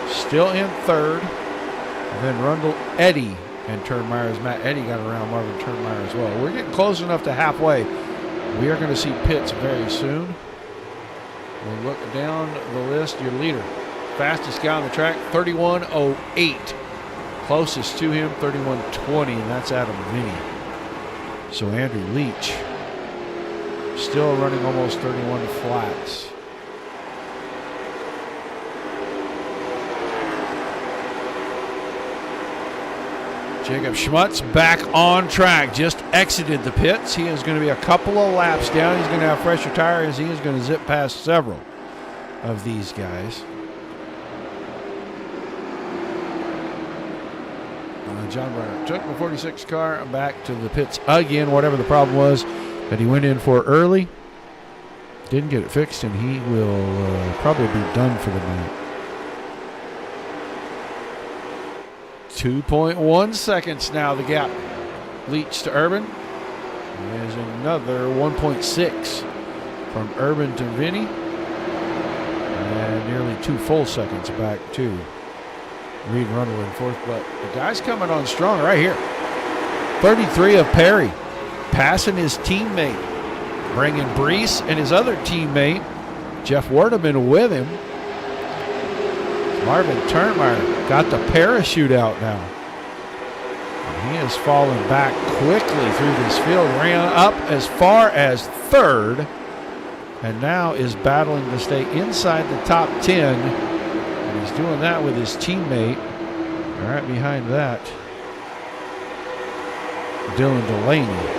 still in 3rd. And then Rundle, Eddy, and Turnmeyer as Matt Eddy got around Marvin Turnmeyer as well. We're getting close enough to halfway. We are going to see pits very soon. We'll look down the list. Your leader, fastest guy on the track, 31:08. Closest to him, 31:20, and that's Adam Vinny. So Andrew Leach still running almost 31 flats. Jacob Schmutz back on track. Just exited the pits. He is going to be a couple of laps down. He's going to have fresher tires. He is going to zip past several of these guys. John Brenner took the 46 car back to the pits again, whatever the problem was that he went in for early. Didn't get it fixed, and he will probably be done for the night. 2.1 seconds now, the gap Leach to Urban. There's another 1.6 from Urban to Vinny. And nearly 2 full seconds back to Reed Rundle in fourth. But the guy's coming on strong right here. 33 of Perry. Passing his teammate. Bringing Brees and his other teammate, Jeff Werdeman, with him. Marvin Turnmeyer got the parachute out now. And he has fallen back quickly through this field. Ran up as far as third. And now is battling to stay inside the top 10. And he's doing that with his teammate. Right behind that, Dylan Delaney.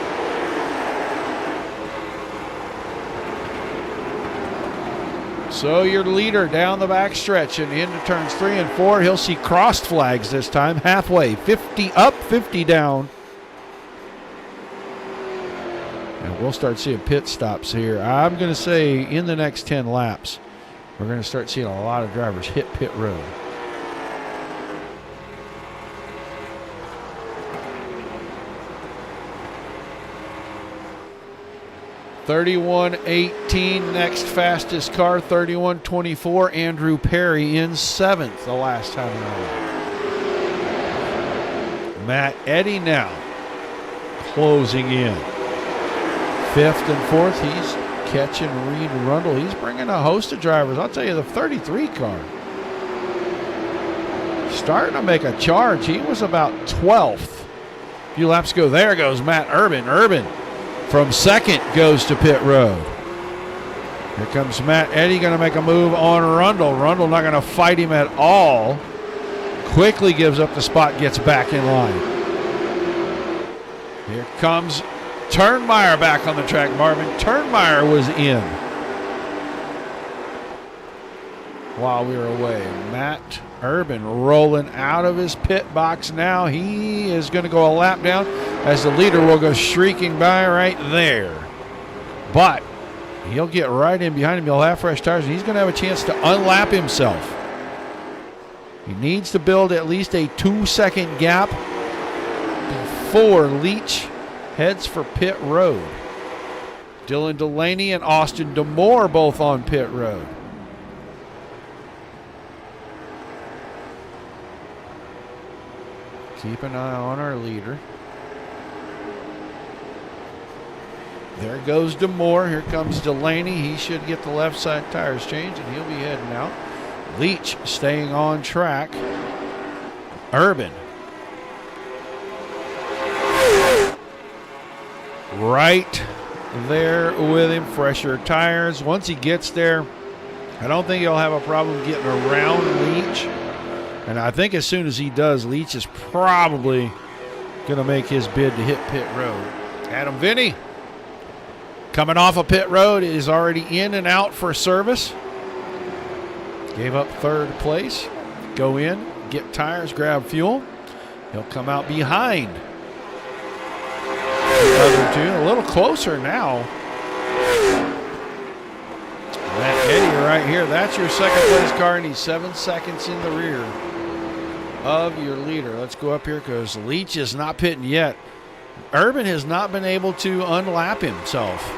So your leader down the back stretch and into turns 3 and 4. He'll see crossed flags this time. Halfway, 50 up, 50 down. And we'll start seeing pit stops here. I'm going to say in the next 10 laps, we're going to start seeing a lot of drivers hit pit road. (31.18) next fastest car. 31.24. Andrew Perry in 7th the last time around. Matt Eddy now closing in. 5th and 4th. He's catching Reed Rundle. He's bringing a host of drivers. I'll tell you, the 33 car starting to make a charge. He was about 12th. A few laps ago. There goes Matt Urban. Urban from 2nd goes to pit road. Here comes Matt Eddy, going to make a move on Rundle. Rundle not going to fight him at all. Quickly gives up the spot, gets back in line. Here comes Turnmeyer back on the track. Marvin Turnmeyer was in while we were away. Matt Urban rolling out of his pit box now. He is going to go a lap down as the leader will go shrieking by right there. But he'll get right in behind him. He'll have fresh tires, and he's going to have a chance to unlap himself. He needs to build at least a 2-second gap before Leach heads for pit road. Dylan Delaney and Austin DeMoore both on pit road. Keep an eye on our leader. There goes DeMoore. Here comes Delaney. He should get the left side tires changed, and he'll be heading out. Leach staying on track. Urban right there with him. Fresher tires. Once he gets there, I don't think he'll have a problem getting around Leach. And I think as soon as he does, Leach is probably going to make his bid to hit pit road. Adam Vinny, coming off of pit road, is already in and out for service. Gave up 3rd place. Go in, get tires, grab fuel. He'll come out behind the other two. A little closer now. Matt Eddy right here. That's your 2nd place car, and he's 7 seconds in the rear of your leader. Let's go up here because Leach is not pitting yet. Urban has not been able to unlap himself.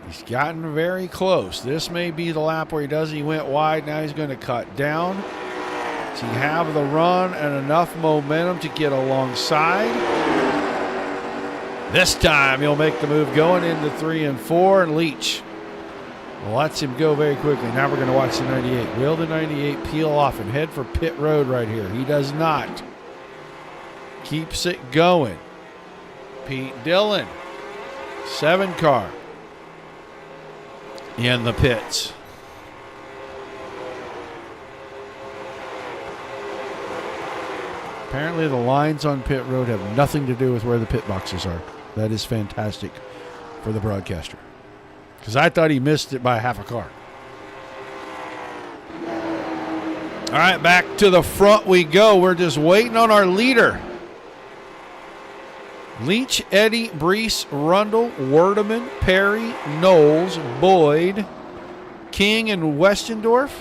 He's gotten very close. This may be the lap where he does. He went wide. Now he's going to cut down. Does he have the run and enough momentum to get alongside? This time he'll make the move going into 3 and 4, and Leach lets him go very quickly. Now we're going to watch the 98. Will the 98 peel off and head for pit road right here? He does not. Keeps it going. Pete Dillon, 7 car in the pits. Apparently the lines on pit road have nothing to do with where the pit boxes are. That is fantastic for the broadcaster, because I thought he missed it by half a car. All right, back to the front we go. We're just waiting on our leader. Leach, Eddy, Brees, Rundle, Werdeman, Perry, Knowles, Boyd, King, and Westendorf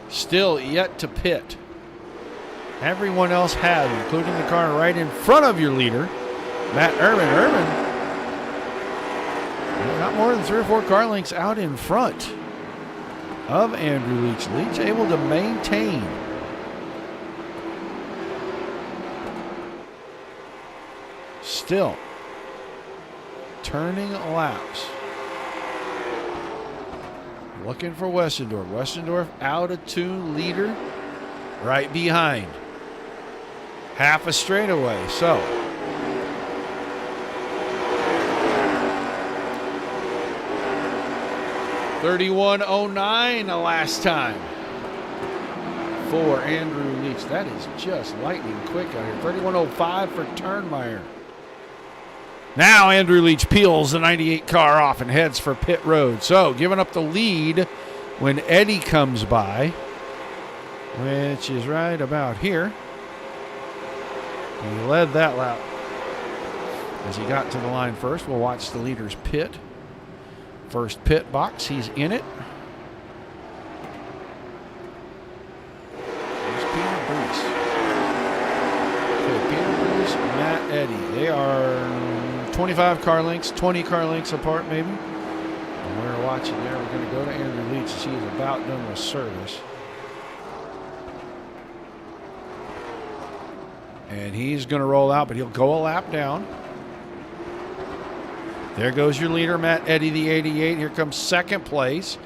still yet to pit. Everyone else has, including the car right in front of your leader, Matt Urban. Not more than 3 or 4 car lengths out in front of Andrew Leach. Leach able to maintain. Still turning laps. Looking for Westendorf. Westendorf out of tune, leader right behind. Half a straightaway. So $31.09 the last time for Andrew Leach. That is just lightning quick out here. $31.05 for Turnmeyer. Now Andrew Leach peels the 98 car off and heads for pit road. So giving up the lead when Eddie comes by, which is right about here. He led that lap as he got to the line first. We'll watch the leader's pit. First pit box, he's in it. There's Peter Bruce. Okay, Peter Bruce, Matt Eddy. They are 25 car lengths, 20 car lengths apart maybe. And we're watching there. We're going to go to Andrew Leach as he is about done with service. And he's going to roll out, but he'll go a lap down. There goes your leader, Matt Eddy, the 88. Here comes second place.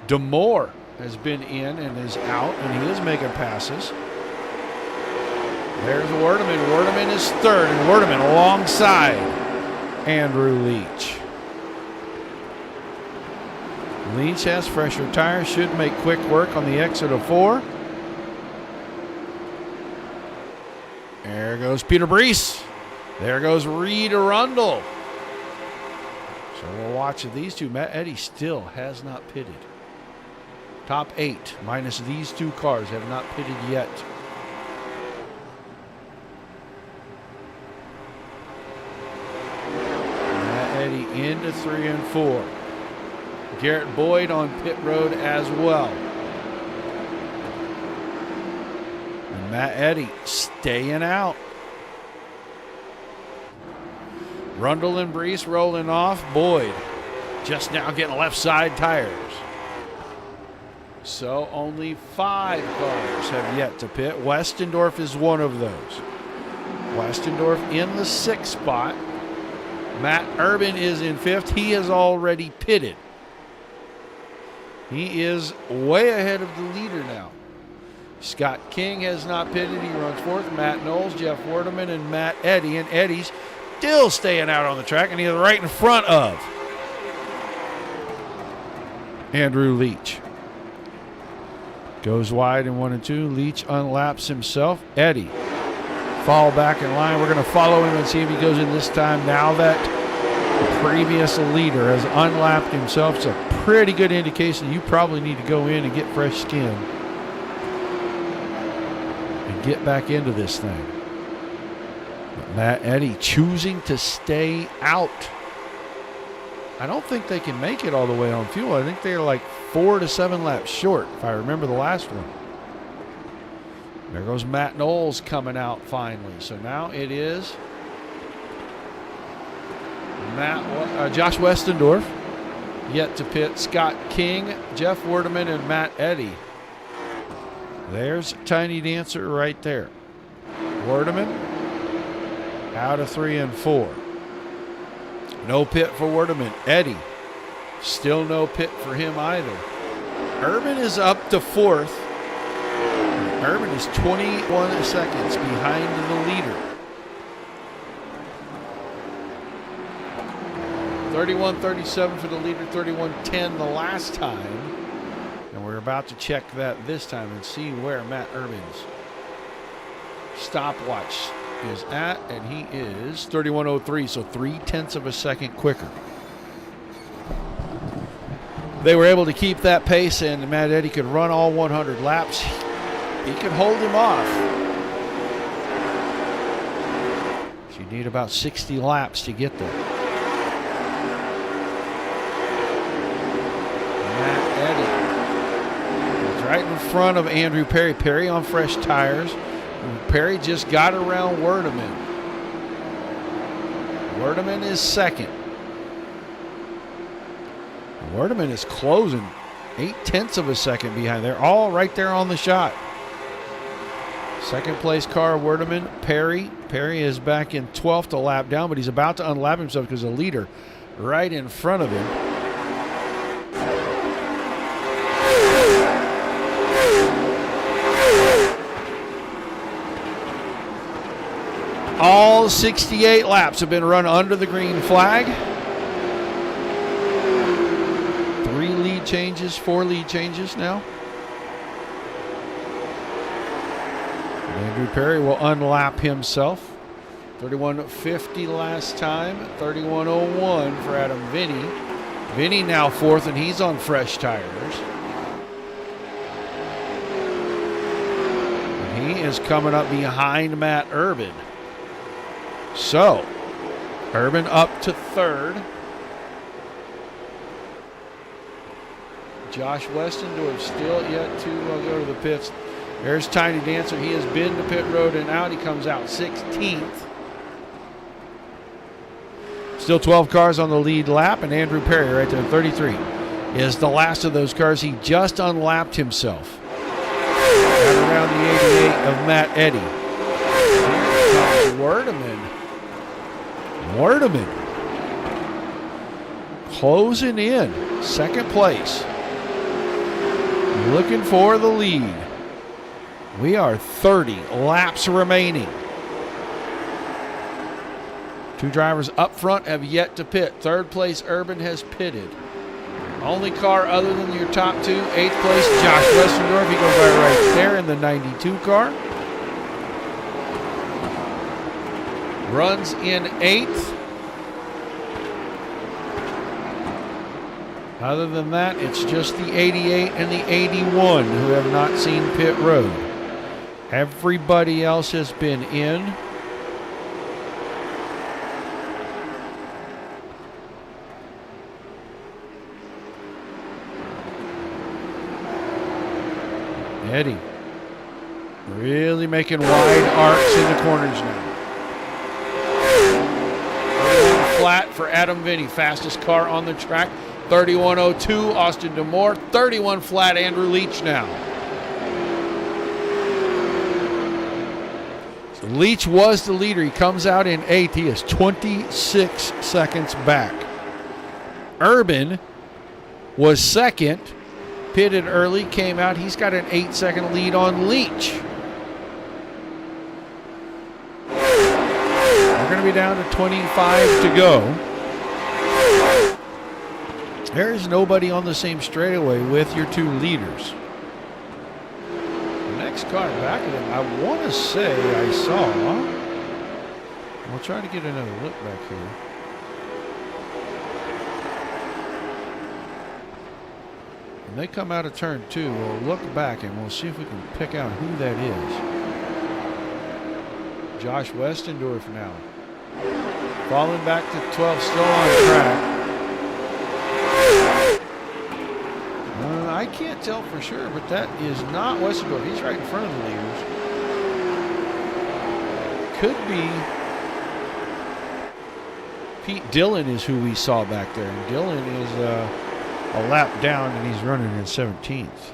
DeMoore has been in and is out, and he is making passes. There's Werdeman. Werdeman is third, and Werdeman alongside Andrew Leach. Leach has fresher tires, should make quick work on the exit of 4. There goes Peter Brees. There goes Reed Arundel. So we'll watch these two. Matt Eddy still has not pitted. Top 8 minus these 2 cars have not pitted yet. Matt Eddy into 3 and 4. Garrett Boyd on pit road as well. And Matt Eddy staying out. Rundle and Brees rolling off. Boyd just now getting left side tires. So only 5 cars have yet to pit. Westendorf is one of those. Westendorf in the 6th spot. Matt Urban is in 5th. He has already pitted. He is way ahead of the leader now. Scott King has not pitted. He runs 4th. Matt Knowles, Jeff Werdeman, and Matt Eddy. And Eddy's still staying out on the track, and he's right in front of Andrew Leach. Goes wide in 1 and 2. Leach unlaps himself. Eddy fall back in line. We're going to follow him and see if he goes in this time. Now that the previous leader has unlapped himself, it's a pretty good indication you probably need to go in and get fresh skin and get back into this thing. Matt Eddy choosing to stay out. I don't think they can make it all the way on fuel. I think they're like 4 to 7 laps short, if I remember the last one. There goes Matt Knowles coming out finally. So now it is Josh Westendorf yet to pit. Scott King, Jeff Werdeman, and Matt Eddy. There's Tiny Dancer right there. Werdeman out of 3 and 4. No pit for Werdeman. Eddy, still no pit for him either. Urban is up to 4th. Urban is 21 seconds behind the leader. 31:37 for the leader, 31:10 the last time. And we're about to check that this time and see where Matt Urban's stopwatch is at, and he is 31:03, so 0.3 of a second quicker. They were able to keep that pace, and Matt Eddy could run all 100 laps. He could hold him off. So you need about 60 laps to get there. Matt Eddy is right in front of Andrew Perry. Perry on fresh tires. Perry just got around Werdeman. Werdeman is second. Werdeman is closing 0.8 of a second behind. They're all right there on the shot. Second place car, Werdeman. Perry. Perry is back in 12th, a lap down, but he's about to unlap himself because the leader right in front of him. All 68 laps have been run under the green flag. 3 lead changes, 4 lead changes now. Andrew Perry will unlap himself. 31.50 last time, 31.01 for Adam Vinny. Vinny now 4th, and he's on fresh tires. And he is coming up behind Matt Urban. So, Urban up to 3rd. Josh Westendorf still yet to go to the pits. There's Tiny Dancer. He has been to pit road and out. He comes out 16th. Still 12 cars on the lead lap, and Andrew Perry right there, 33, is the last of those cars. He just unlapped himself. Got around the 88 of Matt Eddy. Here comes Werdeman. Werdeman closing in, second place. Looking for the lead. We are 30 laps remaining. 2 drivers up front have yet to pit. 3rd place, Urban has pitted. Only car other than your top 2. 8th place, Josh Westendorf. He goes right there in the 92 car. Runs in 8th. Other than that, it's just the 88 and the 81 who have not seen pit road. Everybody else has been in. Eddie really making wide arcs in the corners now. Flat for Adam Vinny, fastest car on the track. 31.02, Austin Demore. 31 flat, Andrew Leach now. So Leach was the leader. He comes out in 8th. He is 26 seconds back. Urban was second, pitted early, came out. He's got an 8-second lead on Leach. We're going to be down to 25 to go. There is nobody on the same straightaway with your 2 leaders. The next car back of them, I want to say I saw. We'll try to get another look back here. When they come out of turn 2, we'll look back and we'll see if we can pick out who that is. Josh Westendorf now. Falling back to 12, still on track. I can't tell for sure, but that is not Westendorf. He's right in front of the leaders. Could be Pete Dillon is who we saw back there. And Dillon is a lap down, and he's running in 17th.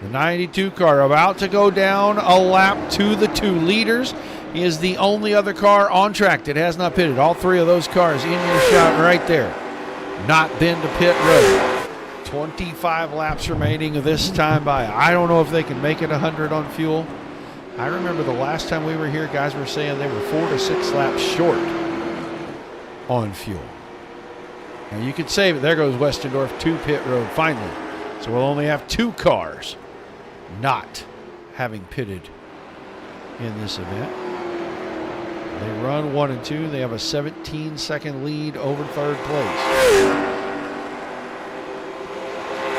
The 92 car about to go down a lap to the 2 leaders. He is the only other car on track that has not pitted. All 3 of those cars in your shot right there. Not been to pit road. 25 laps remaining of this time by. I don't know if they can make it 100 on fuel. I remember the last time we were here, guys were saying they were 4 to 6 laps short on fuel. Now you could save it. There goes Westendorf to pit road finally. So we'll only have 2 cars not having pitted in this event. They run 1 and 2. They have a 17-second lead over 3rd place.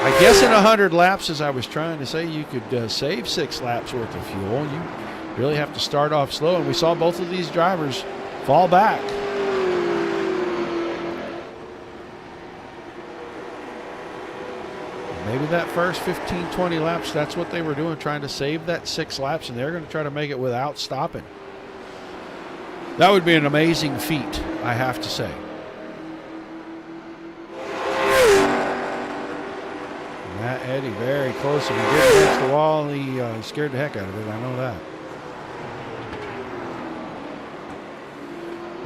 I guess in 100 laps, as I was trying to say, you could save 6 laps worth of fuel. You really have to start off slow, and we saw both of these drivers fall back. Maybe that first 15, 20 laps, that's what they were doing, trying to save that 6 laps, and they're going to try to make it without stopping. That would be an amazing feat, I have to say. Matt Eddy very close. If he did against the wall, he scared the heck out of it. I know that.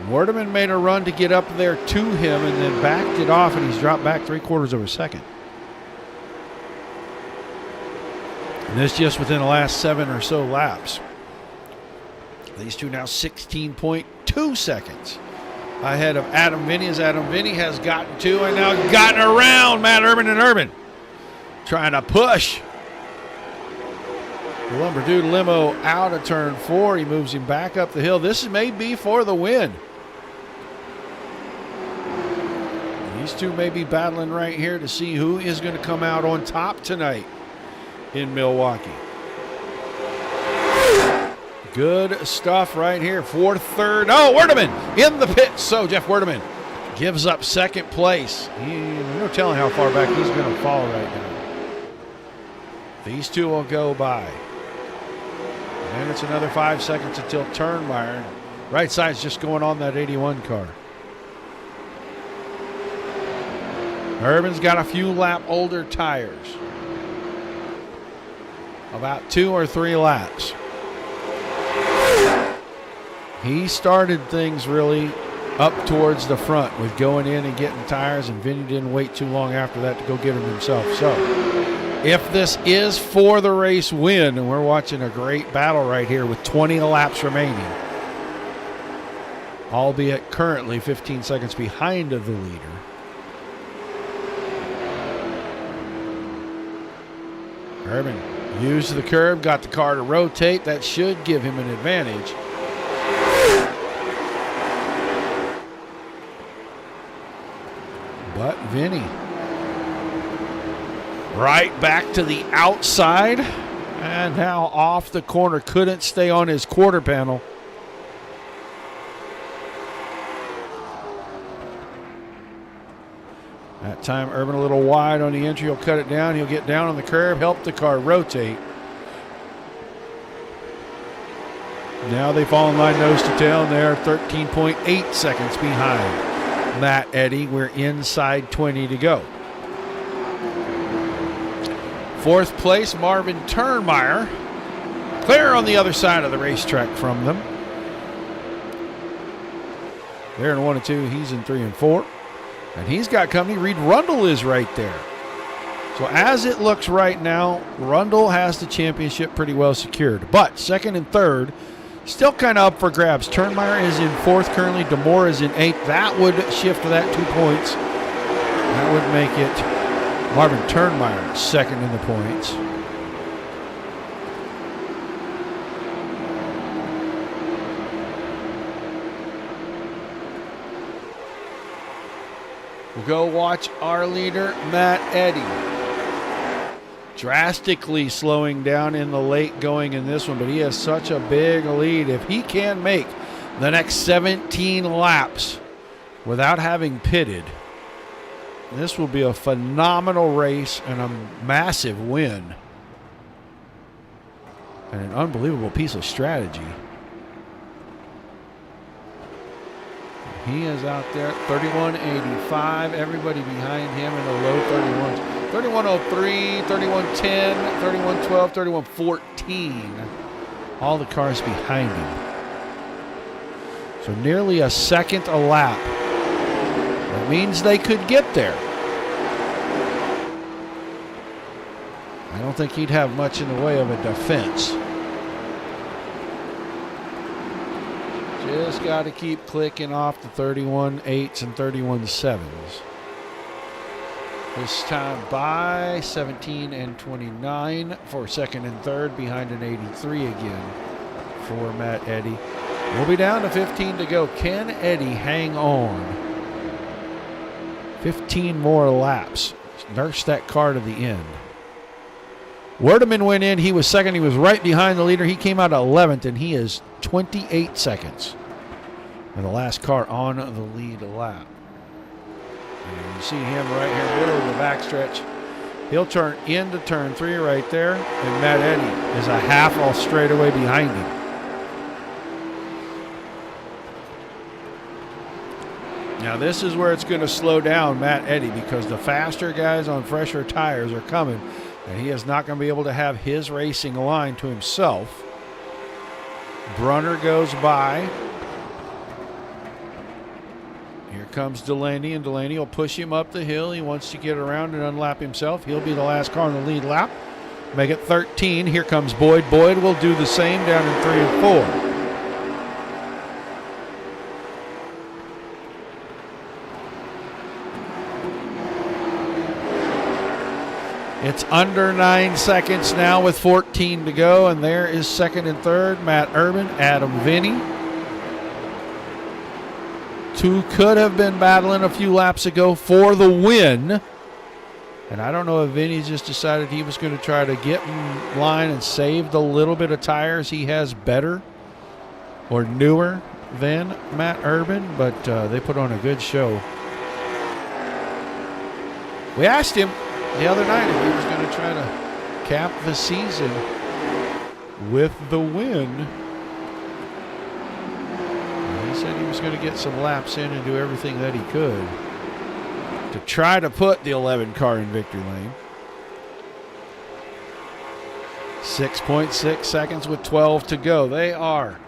Werdeman made a run to get up there to him and then backed it off, and he's dropped back 3/4 of a second. And this just within the last 7 or so laps. These two now 16.2 seconds ahead of Adam Vinny, as Adam Vinny has gotten to and now gotten around Matt Urban, and Urban trying to push the Lumberdude limo out of turn 4. He moves him back up the hill. This may be for the win. These two may be battling right here to see who is going to come out on top tonight in Milwaukee. Good stuff right here for third. Oh, Werdeman in the pit. So Jeff Werdeman gives up second place. No telling how far back he's going to fall right now. These two will go by. And it's another 5 seconds until Turnmeyer. Right side's just going on that 81 car. Urban's got a few lap older tires. About 2 or 3 laps. He started things really up towards the front with going in and getting tires, and Vinny didn't wait too long after that to go get them himself. So if this is for the race win, and we're watching a great battle right here with 20 laps remaining, albeit currently 15 seconds behind of the leader. Urban used the curb, got the car to rotate. That should give him an advantage. But Vinny right back to the outside, and now off the corner. Couldn't stay on his quarter panel. That time Urban a little wide on the entry. He'll cut it down. He'll get down on the curb, help the car rotate. Now they fall in line nose to tail, and they're 13.8 seconds behind Matt Eddy. We're inside 20 to go. Fourth place, Marvin Turnmeyer. Clear on the other side of the racetrack from them. They're in 1 and 2. He's in 3 and 4. And he's got company. Reed Rundle is right there. So as it looks right now, Rundle has the championship pretty well secured. But second and third, still kind of up for grabs. Turnmeyer is in 4th currently. DeMoore is in 8th. That would shift that 2 points. That would make it Marvin Turnmeyer second in the points. We'll go watch our leader, Matt Eddy. Drastically slowing down in the late going in this one, but he has such a big lead. If he can make the next 17 laps without having pitted, this will be a phenomenal race and a massive win. And an unbelievable piece of strategy. He is out there at 31.85. Everybody behind him in the low 31s. 31.03, 31.10, 31.12, 31.14. All the cars behind him. So nearly a second a lap. That means they could get there. I don't think he'd have much in the way of a defense. Just got to keep clicking off the 31.8s and 31.7s. This time by 17 and 29 for second and third, behind an 83 again for Matt Eddy. We'll be down to 15 to go. Can Eddy hang on? 15 more laps. Nurse that car to the end. Werdeman went in. He was second. He was right behind the leader. He came out 11th, and he is 28 seconds. And the last car on the lead lap. And you see him right here, middle of the backstretch. He'll turn into turn 3 right there, and Matt Eddy is a half all straightaway behind him. Now this is where it's going to slow down Matt Eddy, because the faster guys on fresher tires are coming, and he is not going to be able to have his racing line to himself. Brunner goes by. Here comes Delaney, and Delaney will push him up the hill. He wants to get around and unlap himself. He'll be the last car in the lead lap. Make it 13. Here comes Boyd. Boyd will do the same down in 3 and 4. It's under 9 seconds now with 14 to go, and there is second and third, Matt Urban, Adam Vinny. Two could have been battling a few laps ago for the win. And I don't know if Vinny just decided he was going to try to get in line and save the little bit of tires he has better or newer than Matt Urban, but they put on a good show. We asked him the other night if he was going to try to cap the season with the win. And he said he was going to get some laps in and do everything that he could to try to put the 11 car in victory lane. 6.6 seconds with 12 to go. They are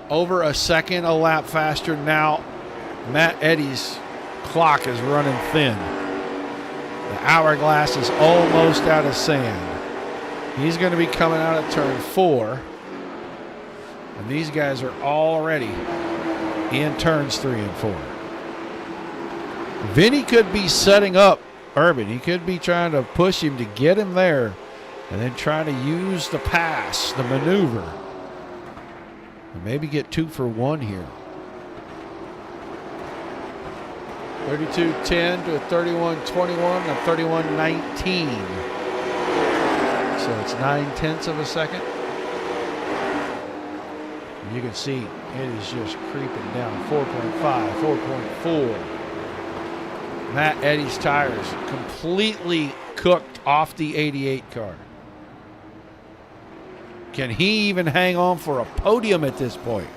over a second a lap faster now. Matt Eddy's clock is running thin. The hourglass is almost out of sand. He's going to be coming out of turn 4. And these guys are already in turns 3 and 4. Vinny could be setting up Urban. He could be trying to push him to get him there and then try to use the pass, the maneuver, and maybe get 2 for 1 here. 32-10 to a 31-21 and a 31-19. So it's 9/10 of a second. And you can see it is just creeping down. 4.5, 4.4. Matt Eddy's tires completely cooked off the 88 car. Can he even hang on for a podium at this point?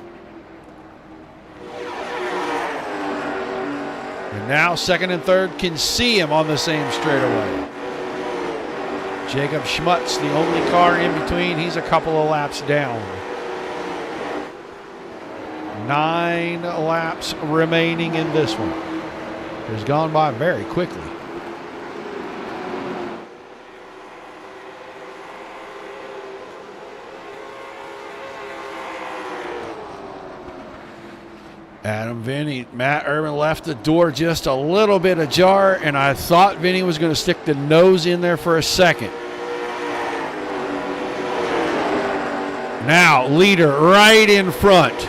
And now second and third can see him on the same straightaway. Jacob Schmutz, the only car in between. He's a couple of laps down. 9 laps remaining in this one. Has gone by very quickly. Adam Vinny, Matt Urban left the door just a little bit ajar, and I thought Vinny was going to stick the nose in there for a second. Now, leader right in front.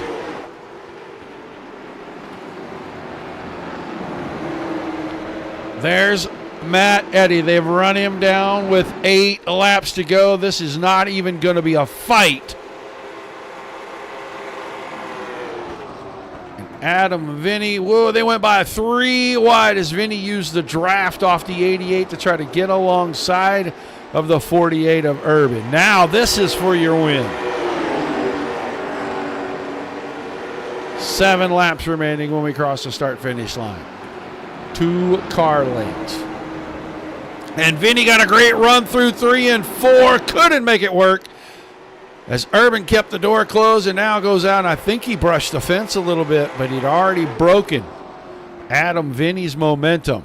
There's Matt Eddy. They've run him down with 8 laps to go. This is not even going to be a fight. Adam Vinny, whoa, they went by 3 wide as Vinny used the draft off the 88 to try to get alongside of the 48 of Urban. Now this is for your win. 7 laps remaining when we cross the start-finish line. 2 car lanes. And Vinny got a great run through 3 and 4. Couldn't make it work as Urban kept the door closed and now goes out. And I think he brushed the fence a little bit, but he'd already broken Adam Vinny's momentum.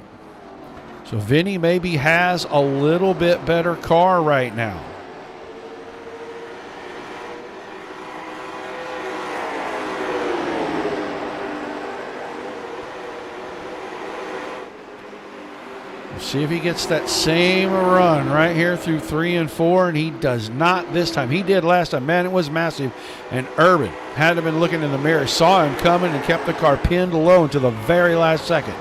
So Vinny maybe has a little bit better car right now. See if he gets that same run right here through 3 and 4, and he does not this time. He did last time. Man, it was massive. And Urban had to been looking in the mirror, saw him coming, and kept the car pinned low until the very last second.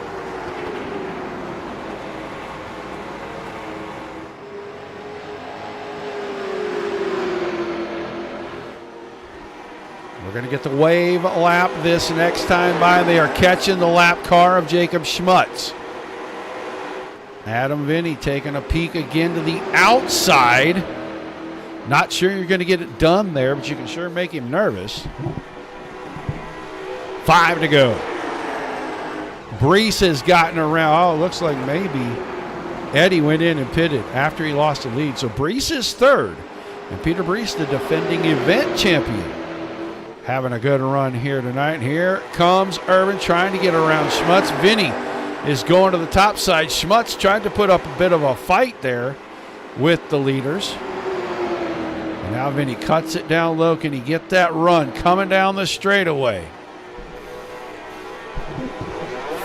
We're going to get the wave lap this next time by. They are catching the lap car of Jacob Schmutz. Adam Vinny taking a peek again to the outside. Not sure you're going to get it done there, but you can sure make him nervous. 5 to go. Brees has gotten around. Oh, it looks like maybe Eddie went in and pitted after he lost the lead. So Brees is third. And Peter Brees, the defending event champion, having a good run here tonight. Here comes Urban trying to get around Schmutz. Vinny is going to the top side. Schmutz tried to put up a bit of a fight there with the leaders. And now Vinny cuts it down low. Can he get that run coming down the straightaway?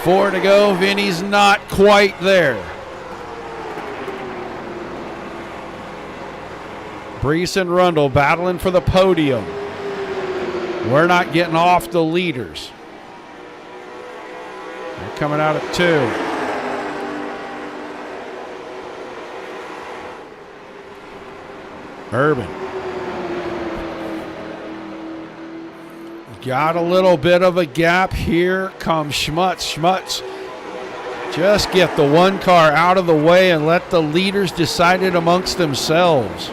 4 to go. Vinny's not quite there. Brees and Rundle battling for the podium. We're not getting off the leaders. They're coming out at 2. Urban. Got a little bit of a gap. Here comes Schmutz. Schmutz, just get the one car out of the way and let the leaders decide it amongst themselves.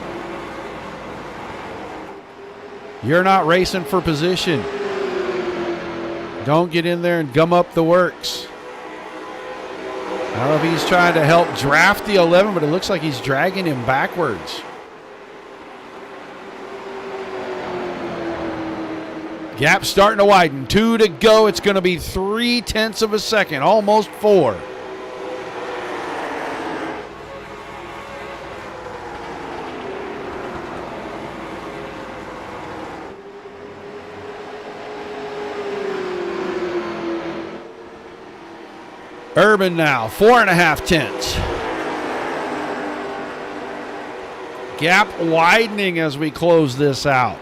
You're not racing for position. Don't get in there and gum up the works. I don't know if he's trying to help draft the 11, but it looks like he's dragging him backwards. Gap starting to widen. 2 to go. It's going to be 0.3 of a second, almost 4. Urban now, 4.5 tenths. Gap widening as we close this out.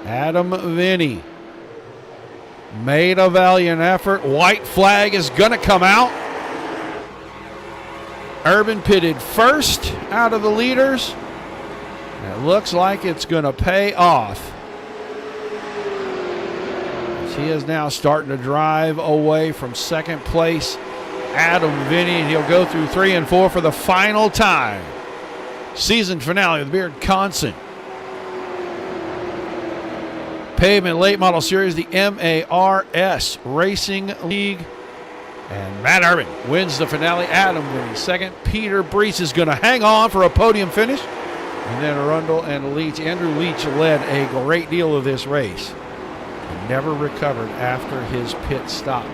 Adam Vinny made a valiant effort. White flag is going to come out. Urban pitted first out of the leaders. And it looks like it's going to pay off. He is now starting to drive away from second place. Adam Vinny, and he'll go through 3 and 4 for the final time. Season finale of the Beardsconsin Pavement Late Model Series, the MARS Racing League. And Matt Urban wins the finale. Adam Vinny second. Peter Brees is going to hang on for a podium finish. And then Arundel and Leach. Andrew Leach led a great deal of this race. He never recovered after his pit stop.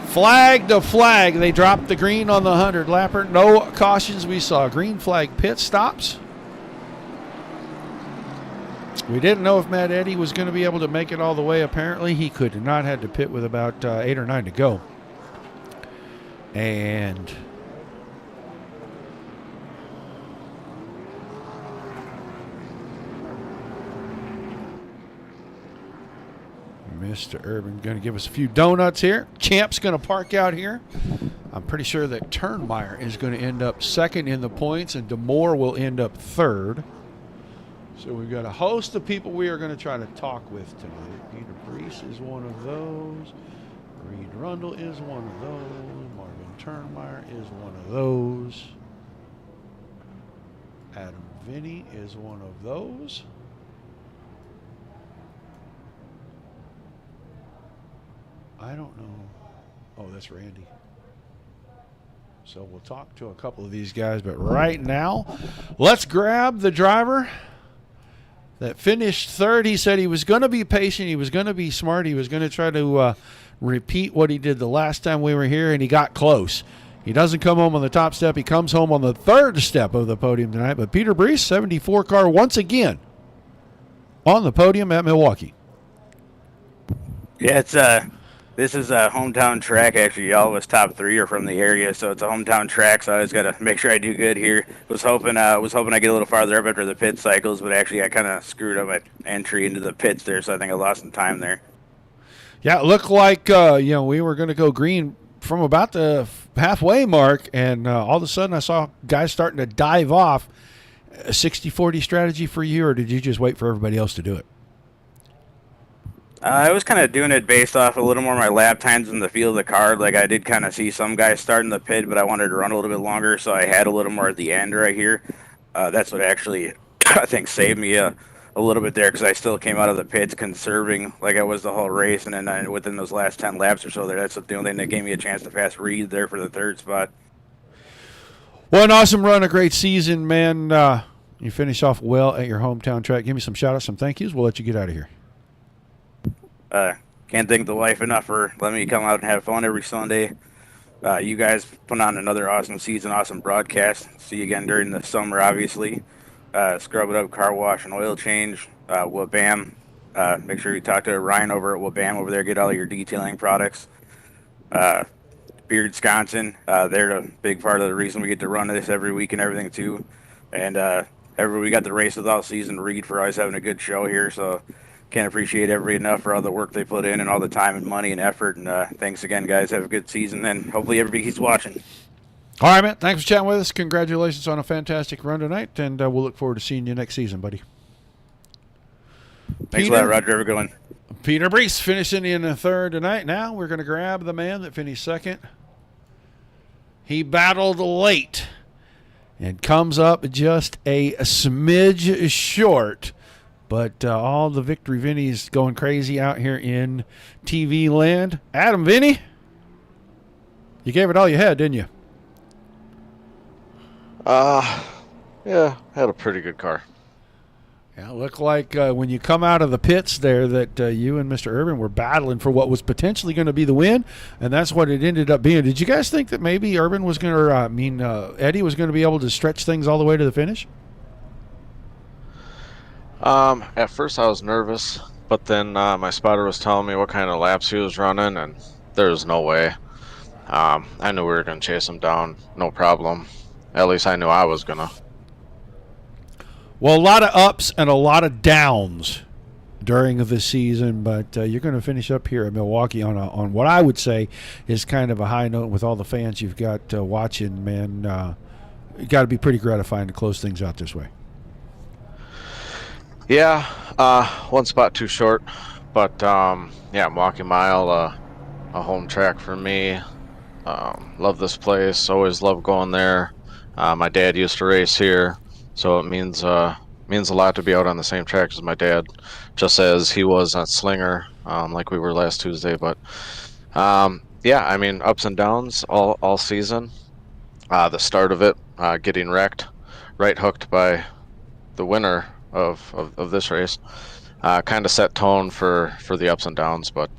Flag to flag. They dropped the green on the 100-lapper. No cautions. We saw green flag pit stops. We didn't know if Matt Eddy was going to be able to make it all the way. Apparently, he could not. Had to pit with about 8 or 9 to go. And Mr. Urban going to give us a few donuts here. Champ's going to park out here. I'm pretty sure that Turnmeyer is going to end up second in the points, and DeMoore will end up third. So we've got a host of people we are going to try to talk with tonight. Peter Brees is one of those. Reed Rundle is one of those. Marvin Turnmeyer is one of those. Adam Vinny is one of those. I don't know. Oh, that's Randy. So we'll talk to a couple of these guys, but right now, let's grab the driver that finished third. He said he was going to be patient. He was going to be smart. He was going to try to repeat what he did the last time we were here, and he got close. He doesn't come home on the top step. He comes home on the third step of the podium tonight. But Peter Brees, 74 car, once again on the podium at Milwaukee. Yeah, this is a hometown track. Actually, all of us top 3 are from the area, so it's a hometown track. So I always got to make sure I do good here. Was hoping I get a little farther up after the pit cycles, but actually I kind of screwed up my entry into the pits there, so I think I lost some time there. Yeah, it looked like we were going to go green from about the halfway mark, and all of a sudden I saw guys starting to dive off. A 60-40 strategy for you, or did you just wait for everybody else to do it? I was kind of doing it based off a little more of my lap times in the field of the car. Like, I did kind of see some guys start in the pit, but I wanted to run a little bit longer, so I had a little more at the end right here. That's what actually, I think, saved me a little bit there, because I still came out of the pits conserving like I was the whole race, and then within those last 10 laps or so there, that's the only thing that gave me a chance to pass Reed there for the third spot. Well, an awesome run, a great season, man. You finish off well at your hometown track. Give me some shout-outs, some thank yous. We'll let you get out of here. Can't thank the wife enough for letting me come out and have fun every Sunday. You guys put on another awesome season, awesome broadcast. See you again during the summer, obviously. Scrub it up, car wash and oil change. Wabam. Make sure you talk to Ryan over at Wabam over there. Get all your detailing products. Beardsconsin, they're a big part of the reason we get to run this every week and everything too. And we got the races all season. Reed for always having a good show here. So can't appreciate everybody enough for all the work they put in and all the time and money and effort. And thanks again, guys. Have a good season, and hopefully everybody keeps watching. All right, man. Thanks for chatting with us. Congratulations on a fantastic run tonight, and we'll look forward to seeing you next season, buddy. Thanks a lot, Roger. Have a good one. Peter Brees finishing in the third tonight. Now we're going to grab the man that finished second. He battled late and comes up just a smidge short. But all the Victory Vinnies going crazy out here in TV land. Adam Vinny, you gave it all you had, didn't you? Yeah, had a pretty good car. Yeah, it looked like when you come out of the pits there that you and Mr. Urban were battling for what was potentially going to be the win, and that's what it ended up being. Did you guys think that maybe Urban was going to, Eddie was going to be able to stretch things all the way to the finish? At first I was nervous, but then my spotter was telling me what kind of laps he was running, and there was no way. I knew we were going to chase him down, no problem. At least I knew I was going to. Well, a lot of ups and a lot of downs during the season, but you're going to finish up here at Milwaukee on what I would say is kind of a high note with all the fans you've got watching, man. It got to be pretty gratifying to close things out this way. Yeah, one spot too short, but yeah, Milwaukee Mile, a home track for me. Love this place, always love going there. My dad used to race here, so it means a lot to be out on the same track as my dad, just as he was on Slinger, like we were last Tuesday. But yeah, I mean, ups and downs all season. The start of it, getting wrecked, right hooked by the winner of this race, kind of set tone for the ups and downs. But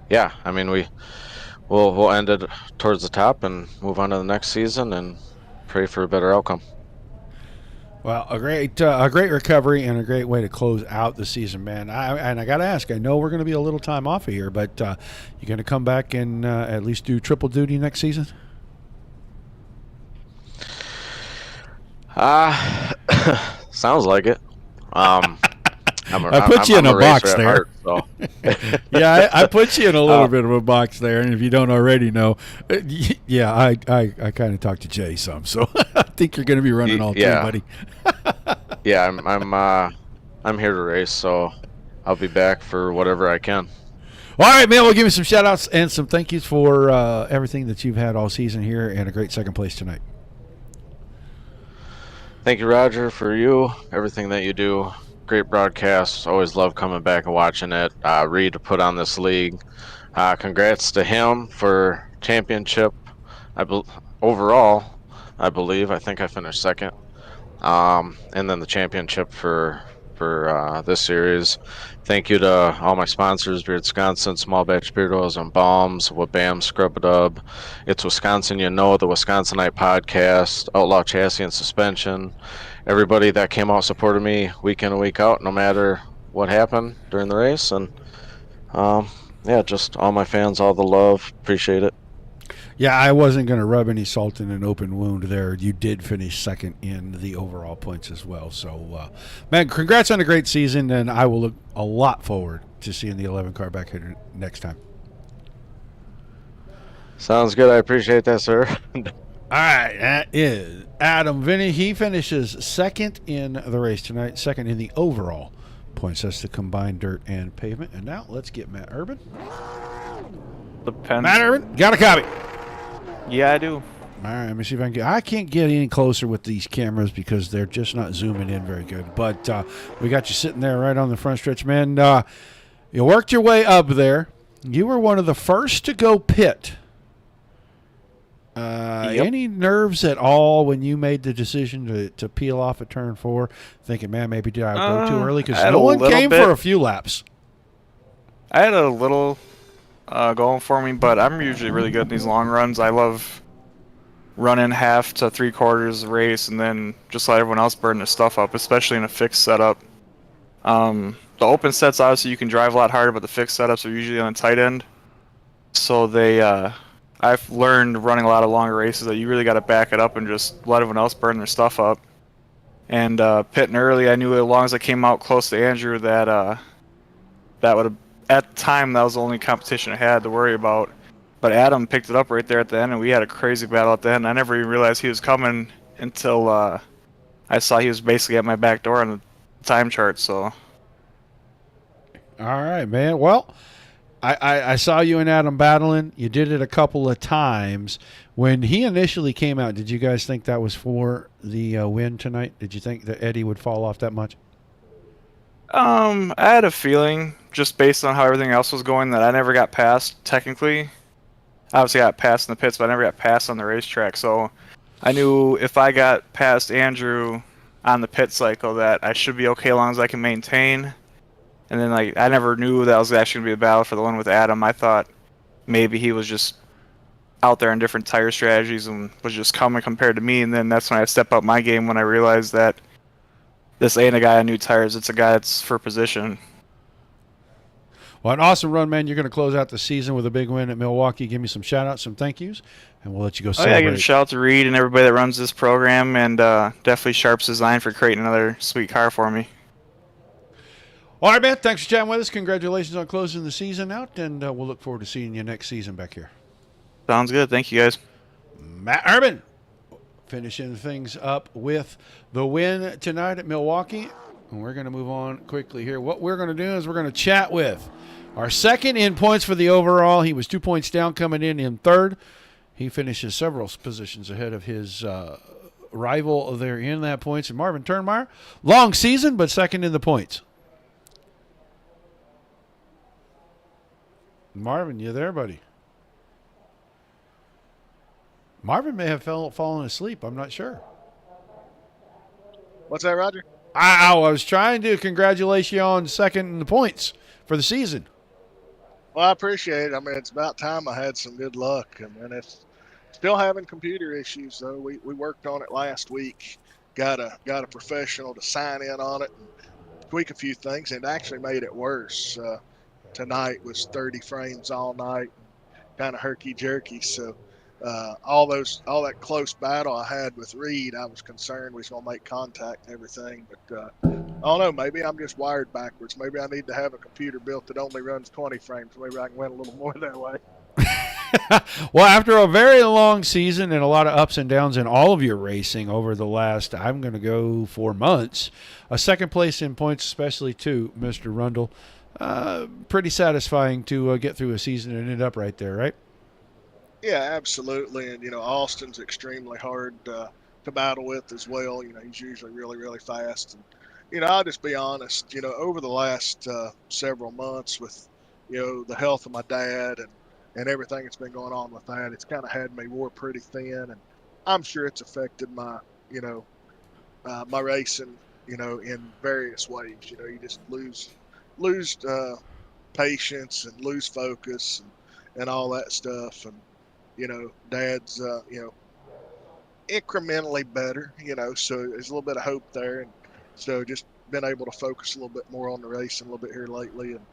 yeah, I mean, we'll end it towards the top and move on to the next season and pray for a better outcome. Well, a great recovery and a great way to close out the season, man. I got to ask, I know we're going to be a little time off of here, but you going to come back and at least do triple duty next season? Sounds like it. I put you in a box there. Heart, so. Yeah, I put you in a little bit of a box there, and if you don't already know, yeah, I kind of talked to Jay some, so I think you're going to be running all three, buddy. Yeah, I'm here to race, so I'll be back for whatever I can. All right, man, we'll give you some shout-outs and some thank yous for everything that you've had all season here, and a great second place tonight. Thank you, Roger, for everything that you do. Great broadcast. Always love coming back and watching it. Reed to put on this league. Congrats to him for championship. Overall, I think I finished second. And then the championship for this series. Thank you to all my sponsors, Beardsconsin, Small Batch Beard Oils and Balms, Wabam, Scrub It Up, It's Wisconsin You Know, the Wisconsinite Podcast, Outlaw Chassis and Suspension. Everybody that came out supported me week in and week out, no matter what happened during the race. And yeah, just all my fans, all the love. Appreciate it. Yeah, I wasn't going to rub any salt in an open wound there. You did finish second in the overall points as well. So, man, congrats on a great season, and I will look a lot forward to seeing the 11 car back here next time. Sounds good. I appreciate that, sir. All right, that is Adam Vinny. He finishes second in the race tonight, second in the overall points. That's the combined dirt and pavement. And now let's get Matt Urban. The pen. Matt Urban, got a copy. Yeah, I do. All right, let me see if I can get. I can't get any closer with these cameras because they're just not zooming in very good. But we got you sitting there right on the front stretch, man. You worked your way up there. You were one of the first to go pit. Yep. Any nerves at all when you made the decision to peel off at turn 4, thinking, man, maybe did I go too early? Because no one came for a few laps. I had a little going for me, but I'm usually really good in these long runs. I love running half to 3/4 race and then just let everyone else burn their stuff up, especially in a fixed setup. The open sets, obviously, you can drive a lot harder, but the fixed setups are usually on the tight end. So I've learned running a lot of longer races that you really got to back it up and just let everyone else burn their stuff up. And pitting early, I knew as long as I came out close to Andrew that that would have, at the time, that was the only competition I had to worry about. But Adam picked it up right there at the end, and we had a crazy battle at the end. I never even realized he was coming until I saw he was basically at my back door on the time chart. So. All right, man. Well, I saw you and Adam battling. You did it a couple of times. When he initially came out, did you guys think that was for the win tonight? Did you think that Eddie would fall off that much? I had a feeling, just based on how everything else was going, that I never got passed, technically. Obviously, I got passed in the pits, but I never got passed on the racetrack. So I knew if I got past Andrew on the pit cycle that I should be okay as long as I can maintain. And then, I never knew that was actually going to be a battle for the one with Adam. I thought maybe he was just out there on different tire strategies and was just coming compared to me. And then that's when I stepped up my game when I realized that this ain't a guy on new tires. It's a guy that's for position. Well, an awesome run, man. You're going to close out the season with a big win at Milwaukee. Give me some shout-outs, some thank yous, and we'll let you go celebrate. Oh, yeah, give a shout out to Reed and everybody that runs this program, and definitely Sharp's Design for creating another sweet car for me. All right, man. Thanks for chatting with us. Congratulations on closing the season out, and we'll look forward to seeing you next season back here. Sounds good. Thank you, guys. Matt Urban finishing things up with the win tonight at Milwaukee. And we're going to move on quickly here. What we're going to do is we're going to chat with our second in points for the overall. He was 2 points down coming in third. He finishes several positions ahead of his rival there in that points. And Marvin Turnmeyer, long season, but second in the points. Marvin, you there, buddy? Marvin may have fallen asleep. I'm not sure. What's that, Roger? I was trying to congratulate you on second in the points for the season. Well, I appreciate it. I mean, it's about time I had some good luck. And it's still having computer issues, though. We worked on it last week. Got a professional to sign in on it and tweak a few things, and it actually made it worse. Tonight was 30 frames all night, kind of herky-jerky. So all that close battle I had with Reed, I was concerned we was going to make contact and everything. But I don't know, maybe I'm just wired backwards. Maybe I need to have a computer built that only runs 20 frames. Maybe I can win a little more that way. Well, after a very long season and a lot of ups and downs in all of your racing over the last, I'm going to go 4 months, a second place in points, especially to Mr. Rundle. Pretty satisfying to get through a season and end up right there, right? Yeah, absolutely. And, Austin's extremely hard to battle with as well. He's usually really, really fast. And, I'll just be honest, over the last several months with, the health of my dad and everything that's been going on with that, it's kind of had me wore pretty thin. And I'm sure it's affected my, my racing, in various ways. You just lose patience and lose focus and all that stuff. And, Dad's, incrementally better, so there's a little bit of hope there. And so just been able to focus a little bit more on the racing a little bit here lately. And,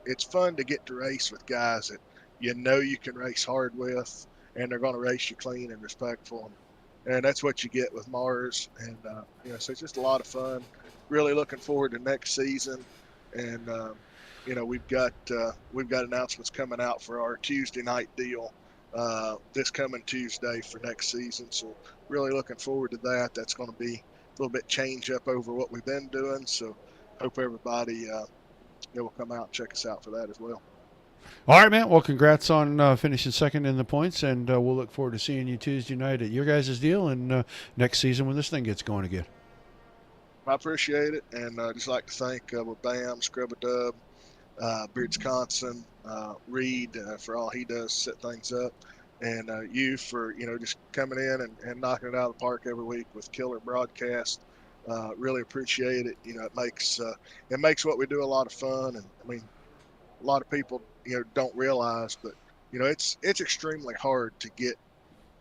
it's fun to get to race with guys that you can race hard with, and they're going to race you clean and respectful. And that's what you get with Mars. And, so it's just a lot of fun. Really looking forward to next season. And, we've got announcements coming out for our Tuesday night deal this coming Tuesday for next season. So really looking forward to that. That's going to be a little bit change up over what we've been doing. So hope everybody will come out and check us out for that as well. All right, man. Well, congrats on finishing second in the points, and we'll look forward to seeing you Tuesday night at your guys' deal and next season when this thing gets going again. I appreciate it, and just like to thank BAM, Scrub-a-Dub, Beardsconsin, Reed for all he does to set things up, and you for just coming in and knocking it out of the park every week with killer broadcast. Really appreciate it. It makes what we do a lot of fun, and I mean, a lot of people don't realize, but it's extremely hard to get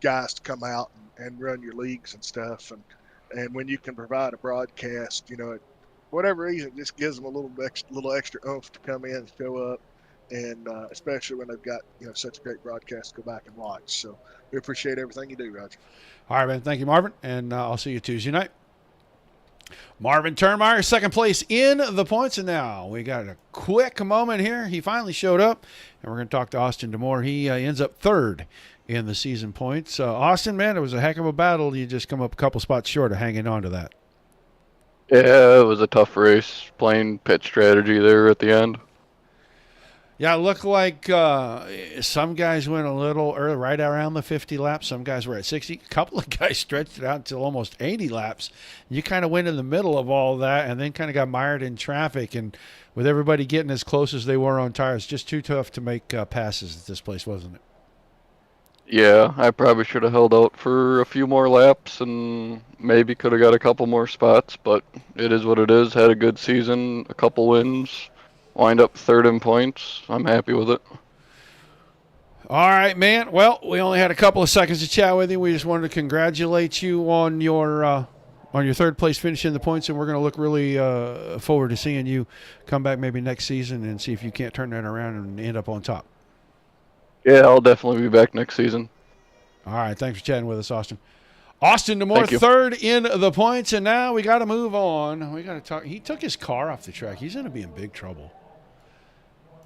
guys to come out and run your leagues and stuff, and when you can provide a broadcast, for whatever reason, it just gives them a little extra oomph to come in and show up, and especially when they've got such a great broadcast to go back and watch. So we appreciate everything you do, Roger. All right, man. Thank you, Marvin, and I'll see you Tuesday night. Marvin Turnmeyer, second place in the points, and now we got a quick moment here. He finally showed up, and we're going to talk to Austin DeMore. He ends up third in the season points. Austin, man, it was a heck of a battle. You just come up a couple spots short of hanging on to that. Yeah, it was a tough race, playing pit strategy there at the end. Yeah, it looked like some guys went a little early, right around the 50 laps. Some guys were at 60. A couple of guys stretched it out until almost 80 laps. You kind of went in the middle of all that and then kind of got mired in traffic. And with everybody getting as close as they were on tires, just too tough to make passes at this place, wasn't it? Yeah, I probably should have held out for a few more laps and maybe could have got a couple more spots, but it is what it is. Had a good season, a couple wins, wind up third in points. I'm happy with it. All right, man. Well, we only had a couple of seconds to chat with you. We just wanted to congratulate you on your third place finish in the points, and we're going to look really forward to seeing you come back maybe next season and see if you can't turn that around and end up on top. Yeah, I'll definitely be back next season. All right, thanks for chatting with us, Austin. Austin DeMore, third in the points, and now we got to move on. We got to talk. He took his car off the track. He's going to be in big trouble,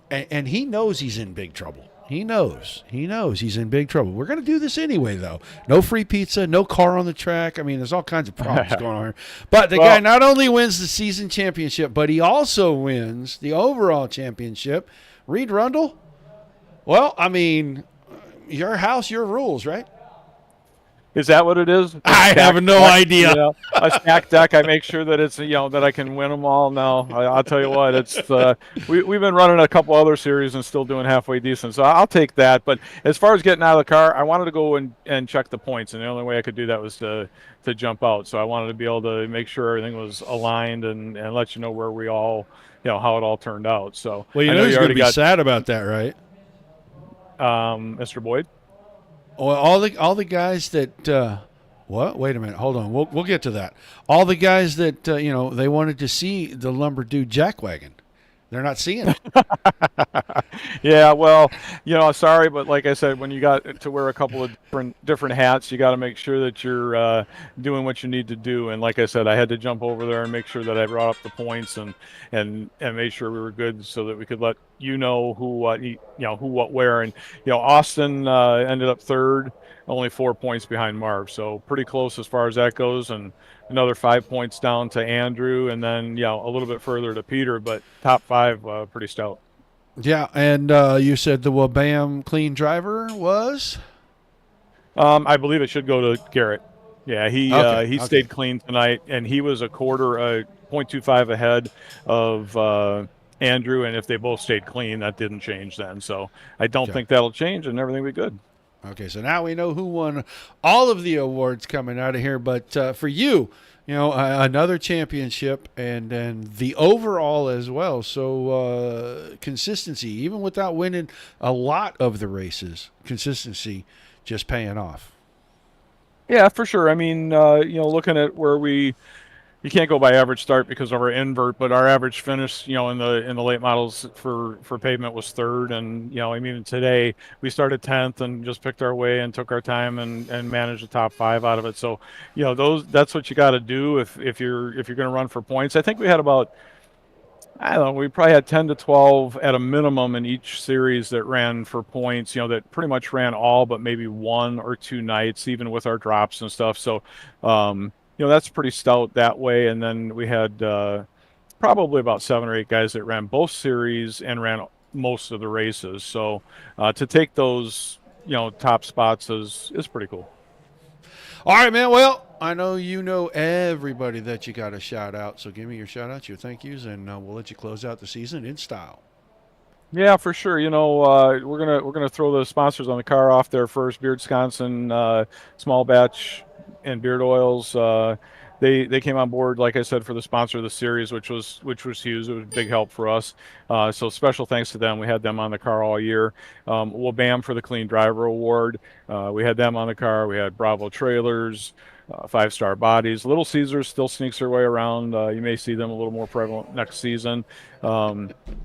and he knows he's in big trouble. He knows he's in big trouble. We're going to do this anyway, though. No free pizza, no car on the track. I mean, there's all kinds of problems going on here. But the guy not only wins the season championship, but he also wins the overall championship. Reed Rundle. Well, I mean, your house, your rules, right? Is that what it is? I have no idea. A stack deck. I make sure that it's that I can win them all. No, I'll tell you what. It's we've been running a couple other series and still doing halfway decent. So I'll take that. But as far as getting out of the car, I wanted to go and check the points, and the only way I could do that was to jump out. So I wanted to be able to make sure everything was aligned and let you know where we all how it all turned out. So well, you know he's going to be sad about that, right? Mr. Boyd. Well, all the guys that what? Wait a minute. Hold on. We'll get to that. All the guys that they wanted to see the lumber dude jackwagon. They're not seeing it. Yeah, well, sorry, but like I said, when you got to wear a couple of different hats, you got to make sure that you're doing what you need to do. And like I said, I had to jump over there and make sure that I brought up the points and made sure we were good so that we could let who what where. And Austin ended up third, only 4 points behind Marv, so pretty close as far as that goes. And another 5 points down to Andrew, and then a little bit further to Peter, but top five pretty stout. Yeah, and you said the Wabam clean driver was? I believe it should go to Garrett. Yeah, he stayed clean tonight, and he was a quarter, 0.25 ahead of Andrew, and if they both stayed clean, that didn't change then. So I don't think that'll change, and everything will be good. Okay, so now we know who won all of the awards coming out of here. But for you, another championship and the overall as well. So consistency, even without winning a lot of the races, consistency just paying off. Yeah, for sure. I mean, looking at where you can't go by average start because of our invert, but our average finish, in the late models for pavement was third. And, I mean, today we started 10th and just picked our way and took our time and managed the top 5 out of it. So, that's what you got to do if you're going to run for points. I think we had about I don't know, we probably had 10 to 12 at a minimum in each series that ran for points, that pretty much ran all but maybe 1 or 2 nights, even with our drops and stuff. So, that's pretty stout that way. And then we had probably about 7 or 8 guys that ran both series and ran most of the races. So to take those, top spots is pretty cool. All right, man. Well, I know you know everybody that you got to shout out, so give me your shout outs, your thank yous, and we'll let you close out the season in style. Yeah, for sure. We're gonna throw the sponsors on the car off there first. Beardsconsin, Small Batch, and Beard Oils. They came on board, like I said, for the sponsor of the series, which was huge. It was a big help for us. So special thanks to them. We had them on the car all year. Wabam for the Clean Driver Award. We had them on the car. We had Bravo Trailers. 5-star bodies. Little Caesars still sneaks their way around. You may see them a little more prevalent next season.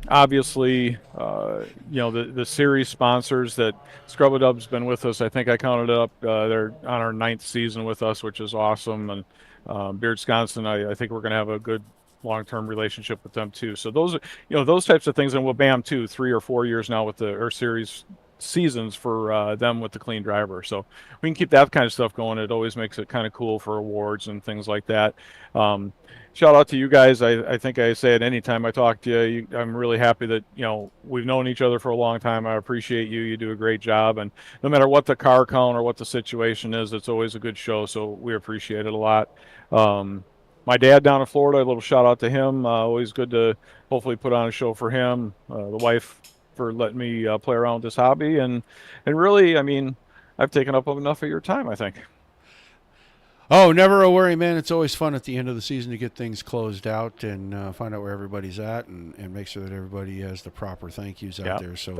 Obviously, the series sponsors that Scrub-A-Dub's been with us. I think I counted it up. They're on our 9th season with us, which is awesome. And Beardsconsin, I think we're going to have a good long-term relationship with them too. So those are, those types of things. And we'll BAM too, 3 or 4 years now with our series seasons for them with the Clean Driver. So we can keep that kind of stuff going. It always makes it kind of cool for awards and things like that. Shout out to you guys. I think I say it anytime I talk to you. I'm really happy that, we've known each other for a long time. I appreciate you. You do a great job. And no matter what the car count or what the situation is, it's always a good show. So we appreciate it a lot. My dad down in Florida, a little shout out to him. Always good to hopefully put on a show for him. The wife for letting me play around with this hobby. And really, I've taken up enough of your time, I think. Oh, never a worry, man. It's always fun at the end of the season to get things closed out and find out where everybody's at and make sure that everybody has the proper thank yous out there. So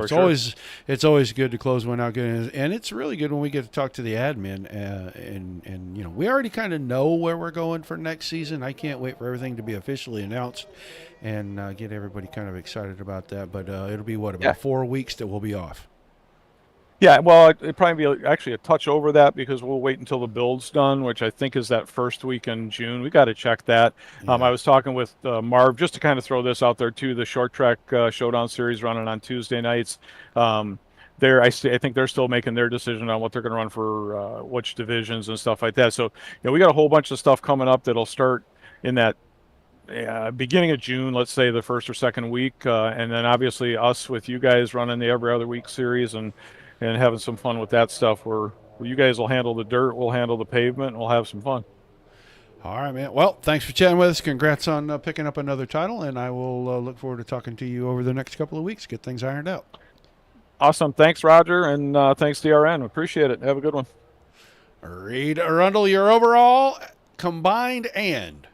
it's always good to close one out good, and it's really good when we get to talk to the admin. And we already kind of know where we're going for next season. I can't wait for everything to be officially announced and get everybody kind of excited about that. But it'll be about 4 weeks that we'll be off. Yeah, well, it'd probably be actually a touch over that because we'll wait until the build's done, which I think is that first week in June. We got to check that. Yeah. I was talking with Marv, just to kind of throw this out there too, the short track showdown series running on Tuesday nights. I think they're still making their decision on what they're going to run for which divisions and stuff like that. So, we got a whole bunch of stuff coming up that'll start in that beginning of June, let's say the first or second week. And then obviously us with you guys running the every other week series and having some fun with that stuff where you guys will handle the dirt, we'll handle the pavement, and we'll have some fun. All right, man. Well, thanks for chatting with us. Congrats on picking up another title, and I will look forward to talking to you over the next couple of weeks, get things ironed out. Awesome. Thanks, Roger, and thanks, DRN. Appreciate it. Have a good one. Reed Arundel, your overall combined and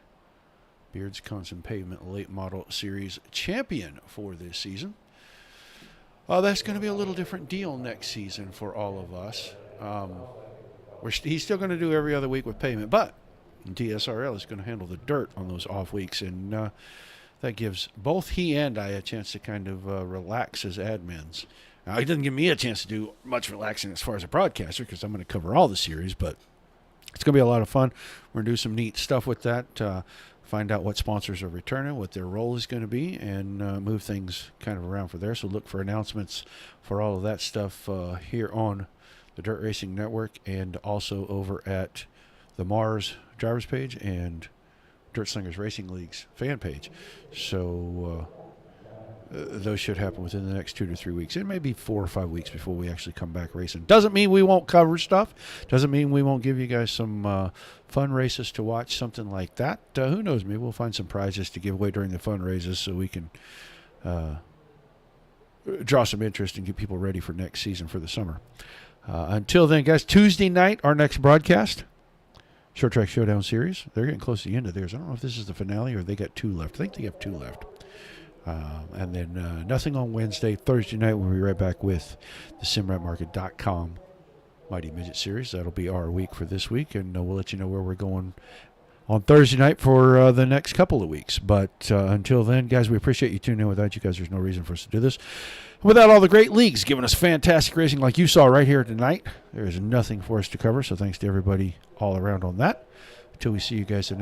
Beardsconsin Pavement Late Model Series champion for this season. That's going to be a little different deal next season for all of us. He's still going to do every other week with pavement, but DSRL is going to handle the dirt on those off weeks, and that gives both he and I a chance to kind of relax as admins. Now, it doesn't give me a chance to do much relaxing as far as a broadcaster because I'm going to cover all the series, but it's going to be a lot of fun. We're going to do some neat stuff with that. Find out what sponsors are returning, what their role is going to be, and move things kind of around for there. So look for announcements for all of that stuff here on the Dirt Racing Network and also over at the Mars Drivers page and Dirt Slingers Racing League's fan page. So those should happen within the next 2 to 3 weeks. It may be 4 or 5 weeks before we actually come back racing. Doesn't mean we won't cover stuff. Doesn't mean we won't give you guys some fun races to watch, something like that. Who knows? Maybe we'll find some prizes to give away during the fun races so we can draw some interest and get people ready for next season for the summer. Until then, guys, Tuesday night, our next broadcast, Short Track Showdown Series. They're getting close to the end of theirs. I don't know if this is the finale or they got 2 left. I think they have 2 left. And then nothing on Wednesday. Thursday night, we'll be right back with the SimRatMarket.com Mighty Midget Series. That'll be our week for this week, and we'll let you know where we're going on Thursday night for the next couple of weeks. But until then, guys, we appreciate you tuning in. Without you guys, there's no reason for us to do this. Without all the great leagues giving us fantastic racing like you saw right here tonight, there is nothing for us to cover. So thanks to everybody all around on that. Until we see you guys in